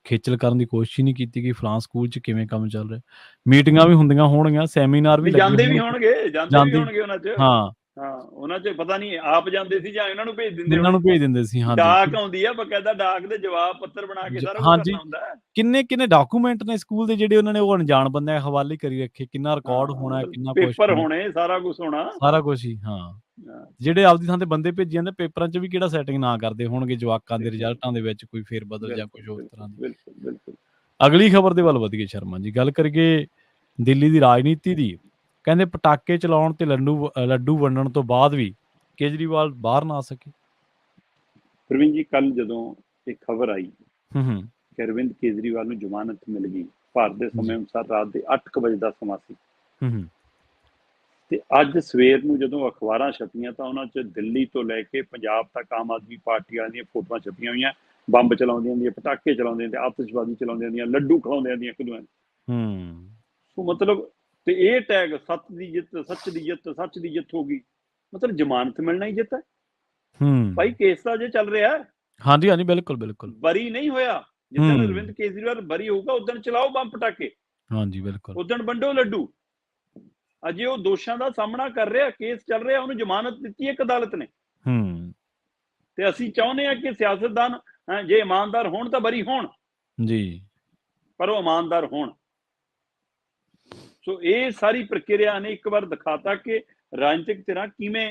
ਖੇਚਲ ਕਰਨ ਦੀ ਕੋਸ਼ਿਸ਼ ਹੀ ਨਹੀਂ ਕੀਤੀ ਕਿ ਫਲਾਣਾ ਸਕੂਲ 'ਚ ਕਿਵੇਂ ਕੰਮ ਚੱਲ ਰਿਹਾ। ਮੀਟਿੰਗਾਂ ਵੀ ਹੁੰਦੀਆਂ ਹੋਣਗੀਆਂ, ਸੈਮੀਨਾਰ ਵੀ ਜਾਂਦੇ ਵੀ ਹੋਣਗੇ ਉਹਨਾਂ 'ਚ। ਹਾਂ, ਹਾਂ, ਉਹਨਾਂ 'ਚ ਪਤਾ ਨਹੀਂ ਆਪ ਜਾਂਦੇ ਸੀ ਜਾਂ ਇਹਨਾਂ ਨੂੰ ਭੇਜ ਦਿੰਦੇ ਇਹਨਾਂ ਨੂੰ ਹੋਣੇ। ਭੇਜ ਦਿੰਦੇ ਸੀ, ਹਾਂਜੀ। ਡਾਕ ਆਉਂਦੀ ਆ, ਬਕਾਇਦਾ ਡਾਕ ਦੇ ਜਵਾਬ ਪੱਤਰ ਬਣਾ ਕੇ ਸਾਰਾ ਕੁਝ ਹਾਂਜੀ, ਕਰਨਾ ਹੁੰਦਾ ਹੈ। ਕਿੰਨੇ ਡਾਕੂਮੈਂਟ ਨੇ ਸਕੂਲ ਦੇ ਜਿਹੜੇ ਉਹਨਾਂ ਨੇ ਉਹ ਅਣਜਾਣ ਬੰਦਿਆਂ ਦੇ ਹਵਾਲੇ ਕਰੀ ਰੱਖੇ, ਕਿੰਨਾ ਰਿਕਾਰਡ ਹੋਣਾ, ਮਤਲਬ ਕਿੰਨਾ ਕੁਛ ਪੇਪਰ ਹੋਣਾ, ਹੋਣੇ, ਸਾਰਾ ਕੁਝ ਹੋਣਾ। ਸਾਰਾ ਕੁਛ ਹੀ, ਹਾਂ। ਹਾਂ, ਜਿਹੜੇ ਆਪਦੀ ਥਾਂ ਤੇ ਬੰਦੇ ਭੇਜੀ ਜਾਂਦੇ, ਪੇਪਰਾਂ 'ਚ ਵੀ ਕਿਹੜਾ ਸੈਟਿੰਗ ਨਾ ਕਰਦੇ ਹੋਣਗੇ ਜਵਾਕਾਂ ਦੇ ਬਿਲਕੁਲ, ਰਿਜ਼ਲਟਾਂ ਦੇ ਵਿੱਚ ਕੋਈ ਫੇਰ ਬਦਲ ਜਾਂ ਬਿਲਕੁਲ, ਕੁਛ ਹੋਰ ਬਿਲਕੁਲ, ਤਰ੍ਹਾਂ ਦੀ। ਬਿਲਕੁਲ, ਬਿਲਕੁਲ। ਅਗਲੀ ਖਬਰ ਦੇ ਵੱਲ ਵਧੀਏ ਸ਼ਰਮਾ ਜੀ, ਗੱਲ ਕਰੀਏ ਦਿੱਲੀ ਦੀ ਰਾਜਨੀਤੀ ਦੀ। ਕਹਿੰਦੇ ਪਟਾਕੇ ਚਲਾਉਣ ਤੇ ਲੱਡੂ ਵੰਡਣ ਤੋਂ ਬਾਅਦ ਵੀ ਕੇਜਰੀਵਾਲ ਬਾਹਰ ਨਾ ਆ ਸਕੇ। ਪ੍ਰਵੀਨ ਜੀ, ਕੱਲ ਜਦੋਂ ਇਹ ਖਬਰ ਆਈ ਹੂੰ। ਕਿ ਅਰਵਿੰਦ ਕੇਜਰੀਵਾਲ ਨੂੰ ਜ਼ਮਾਨਤ ਮਿਲ ਗਈ, ਭਾਰਤ ਦੇ ਸਮੇਂ ਅਨੁਸਾਰ ਰਾਤ ਦੇ 8 ਵਜੇ ਦਾ ਸਮਾਂ ਸੀ, ਹੂੰ। ਤੇ ਅੱਜ ਸਵੇਰ ਨੂੰ ਜਦੋਂ ਅਖਬਾਰਾਂ ਛਪੀਆਂ ਤਾਂ ਉਹਨਾਂ 'ਚ ਦਿੱਲੀ ਤੋਂ ਲੈ ਕੇ ਪੰਜਾਬ ਤੱਕ ਆਮ ਆਦਮੀ ਪਾਰਟੀ ਵਾਲਿਆਂ ਦੀਆਂ ਫੋਟੋਆਂ ਛਪੀਆਂ ਹੋਈਆਂ, ਬੰਬ ਚਲਾਉਂਦੀਆਂ ਦੀਆਂ, ਪਟਾਕੇ ਚਲਾਉਂਦੀਆਂ ਦੀਆਂ, ਆਤਿਸ਼ਬਾਜ਼ੀ ਚਲਾਉਂਦੀਆਂ ਦੀਆਂ, ਲੱਡੂ ਖਵਾਉਂਦੀਆਂ ਦੀਆਂ ਖੁਦਵਾਂ। ਸੋ ਮਤਲਬ, ਤੇ ਇਹ ਟੈਗ ਸੱਚ ਦੀ ਜਿੱਤ, ਸੱਚ ਦੀ ਜਿੱਤ, ਸੱਚ ਦੀ ਜਿੱਤ ਹੋ ਗਈ। ਮਤਲਬ ਜ਼ਮਾਨਤ ਮਿਲਣਾ ਹੀ ਜਿੱਤ ਹੈ ਭਾਈ। ਕੇਸ ਤਾਂ ਅਜੇ ਚੱਲ ਰਿਹਾ ਹੈ। ਹਾਂਜੀ ਹਾਂਜੀ, ਬਿਲਕੁਲ ਬਿਲਕੁਲ। ਬਰੀ ਨਹੀਂ ਹੋਇਆ। ਜਿੱਦਣ ਅਰਵਿੰਦ ਕੇਜਰੀਵਾਲ ਬਰੀ ਹੋਊਗਾ ਉਦੋਂ ਚਲਾਓ ਬੰਬ ਪਟਾਕੇ, ਹਾਂਜੀ ਬਿਲਕੁਲ, ਉਦੋਂ ਵੰਡੋ ਲੱਡੂ। ਅਜੇ ਉਹ ਦੋਸ਼ਾਂ ਦਾ ਸਾਹਮਣਾ ਕਰ ਰਿਹਾ, ਕੇਸ ਚੱਲ ਰਿਹਾ, ਉਹਨੂੰ ਜ਼ਮਾਨਤ ਦਿੱਤੀ ਇੱਕ ਅਦਾਲਤ ਨੇ। ਤੇ ਅਸੀਂ ਚਾਹੁੰਦੇ ਹਾਂ ਕਿ ਸਿਆਸਤਦਾਨ ਜੇ ਇਮਾਨਦਾਰ ਹੋਣ ਤਾਂ ਬਰੀ ਹੋਣ ਜੀ, ਪਰ ਉਹ ਇਮਾਨਦਾਰ ਹੋਣ। ਸੋ ਇਹ ਸਾਰੀ ਪ੍ਰਕਿਰਿਆ ਨੇ ਇੱਕ ਵਾਰ ਦਿਖਾਤਾ ਕਿ ਰਾਜਨੀਤਿਕ ਧਿਰਾਂ ਕਿਵੇਂ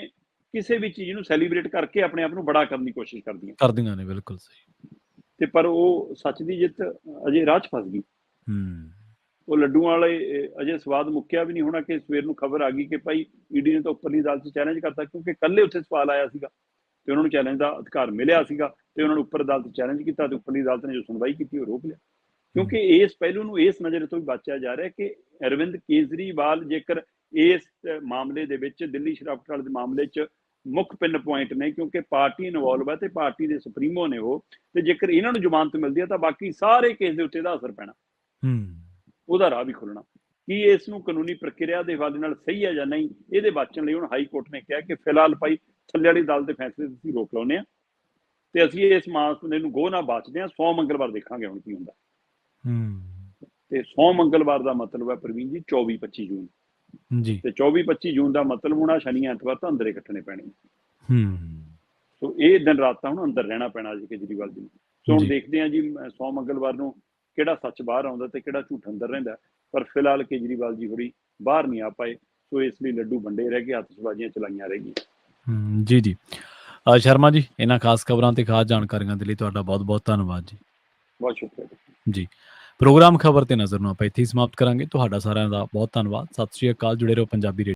ਕਿਸੇ ਵੀ ਚੀਜ਼ ਨੂੰ ਸੈਲੀਬ੍ਰੇਟ ਕਰਕੇ ਆਪਣੇ ਆਪ ਨੂੰ ਬੜਾ ਕਰਨ ਦੀ ਕੋਸ਼ਿਸ਼ ਕਰਦੀਆਂ ਨੇ। ਬਿਲਕੁਲ ਸਹੀ। ਤੇ ਪਰ ਉਹ ਸੱਚ ਦੀ ਜਿੱਤ ਅਜੇ ਰਾਹ 'ਚ ਫਸ ਗਈ। ਉਹ ਲੱਡੂਆਂ ਵਾਲੇ ਅਜੇ ਸਵਾਦ ਮੁੱਕਿਆ ਵੀ ਨਹੀਂ ਹੋਣਾ ਕਿ ਸਵੇਰ ਨੂੰ ਖਬਰ ਆ ਗਈ ਕਿ ਭਾਈ ਈਡੀ ਨੇ ਤਾਂ ਉੱਪਰਲੀ ਅਦਾਲਤ 'ਚ ਚੈਲੰਜ ਕਰਤਾ, ਕਿਉਂਕਿ ਕੱਲੇ ਉੱਥੇ ਸਵਾਲ ਆਇਆ ਸੀਗਾ ਤੇ ਉਹਨਾਂ ਨੂੰ ਚੈਲੰਜ ਦਾ ਅਧਿਕਾਰ ਮਿਲਿਆ ਸੀਗਾ ਤੇ ਉਹਨਾਂ ਨੂੰ ਉੱਪਰ ਅਦਾਲਤ ਚੈਲੰਜ ਕੀਤਾ ਤੇ ਉੱਪਰਲੀ ਅਦਾਲਤ ਨੇ ਜੋ ਸੁਣਵਾਈ ਕੀਤੀ ਉਹ ਰੋਕ ਲਿਆ। ਕਿਉਂਕਿ ਇਸ ਪਹਿਲੂ ਨੂੰ ਇਸ ਨਜ਼ਰ ਤੋਂ ਵੀ ਬਚਿਆ ਜਾ ਰਿਹਾ ਕਿ ਅਰਵਿੰਦ ਕੇਜਰੀਵਾਲ ਜੇਕਰ ਇਸ ਮਾਮਲੇ ਦੇ ਵਿੱਚ, ਦਿੱਲੀ ਸ਼ਰਾਬ ਘੁਟਾਲੇ ਦੇ ਮਾਮਲੇ 'ਚ ਮੁੱਖ ਪਿੰਨ ਪੁਆਇੰਟ ਨੇ, ਕਿਉਂਕਿ ਪਾਰਟੀ ਇਨਵੋਲਵ ਹੈ ਤੇ ਪਾਰਟੀ ਦੇ ਸੁਪਰੀਮੋ ਨੇ ਉਹ, ਤੇ ਜੇਕਰ ਇਹਨਾਂ ਨੂੰ ਜ਼ਮਾਨਤ ਮਿਲਦੀ ਹੈ ਤਾਂ ਬਾਕੀ ਸਾਰੇ ਕੇਸ ਦੇ ਉੱਤੇ ਦਾ ਅਸਰ ਪੈਣਾ, ਉਹਦਾ ਰਾਹ ਵੀ ਖੁੱਲਣਾ। ਕੀ ਇਸ ਨੂੰ ਕਾਨੂੰਨੀ ਪ੍ਰਕਿਰਿਆ ਦੇ ਹਵਾਲੇ ਨਾਲ ਸਹੀ ਹੈ ਜਾਂ ਨਹੀਂ, ਇਹਦੇ ਬਚਣ ਲਈ ਹੁਣ ਹਾਈ ਕੋਰਟ ਨੇ ਕਿਹਾ ਕਿ ਫਿਲਹਾਲ ਭਾਈ ਥੱਲੇ ਵਾਲੀ ਅਦਾਲਤ ਦੇ ਫੈਸਲੇ ਤੁਸੀਂ ਰੋਕ ਲਾਉਂਦੇ ਆ ਤੇ ਅਸੀਂ ਇਸ ਮਾਮਲੇ ਨੂੰ ਗੋਹ ਨਾ ਬਾਚਦੇ ਹਾਂ। 100 ਮੰਗਲਵਾਰ ਦੇਖਾਂਗੇ ਹੁਣ ਕੀ ਹੁੰਦਾ। ਤੇ 100 ਮੰਗਲਵਾਰ ਦਾ ਮਤਲਬ ਹੈ ਪ੍ਰਵੀਨ ਜੀ 24-25 ਜੂਨ ਜੀ, ਤੇ 24-25 ਜੂਨ ਦਾ ਮਤਲਬ ਹੋਣਾ ਸ਼ਨੀ ਐਤਵਾਰ ਤਾਂ ਅੰਦਰੇ ਕੱਟਣੇ ਪੈਣੇ। ਸੋ ਇਹ ਦਿਨ ਰਾਤ ਤਾਂ ਹੁਣ ਅੰਦਰ ਰਹਿਣਾ ਪੈਣਾ ਜੀ ਕੇਜਰੀਵਾਲ ਜੀ ਨੂੰ। ਸੋ ਹੁਣ ਦੇਖਦੇ ਹਾਂ ਜੀ 100 ਮੰਗਲਵਾਰ ਨੂੰ ਕਿਹੜਾ ਸੱਚ ਬਾਹਰ ਆਉਂਦਾ ਤੇ ਕਿਹੜਾ ਝੂਠ ਅੰਦਰ ਰਹਿੰਦਾ। ਪਰ ਫਿਲਹਾਲ ਕੇਜਰੀਵਾਲ ਜੀ ਹੋਰੀ ਬਾਹਰ ਨਹੀਂ ਆ ਪਾਏ, ਸੋ ਇਸ ਲਈ ਲੱਡੂ ਵੰਡੇ ਰਹਿ ਗਏ, ਆਤਿਸ਼ਬਾਜ਼ੀਆਂ ਚਲਾਈਆਂ ਰਹਿ ਗਈਆਂ। ਜੀ ਜੀ। ਸ਼ਰਮਾ ਜੀ, ਇਹਨਾਂ ਖਾਸ ਖਬਰਾਂ ਤੇ ਖਾਸ ਜਾਣਕਾਰੀਆਂ ਦੇ ਲਈ ਤੁਹਾਡਾ ਬਹੁਤ ਬਹੁਤ ਧੰਨਵਾਦ ਜੀ। ਬਹੁਤ ਸ਼ੁਕਰੀਆ ਜੀ। ਪ੍ਰੋਗਰਾਮ ਖਬਰ ਤੇ ਨਜ਼ਰ ਨੂੰ ਆਪਾਂ ਇੱਥੇ ਹੀ ਸਮਾਪਤ ਕਰਾਂਗੇ। ਤੁਹਾਡਾ ਸਾਰਿਆਂ ਦਾ ਬਹੁਤ ਧੰਨਵਾਦ। ਸਤਿ ਸ਼੍ਰੀ ਅਕਾਲ। ਜੁੜੇ ਰਹੋ ਪੰਜਾਬੀ ਰੇਡੀਓ।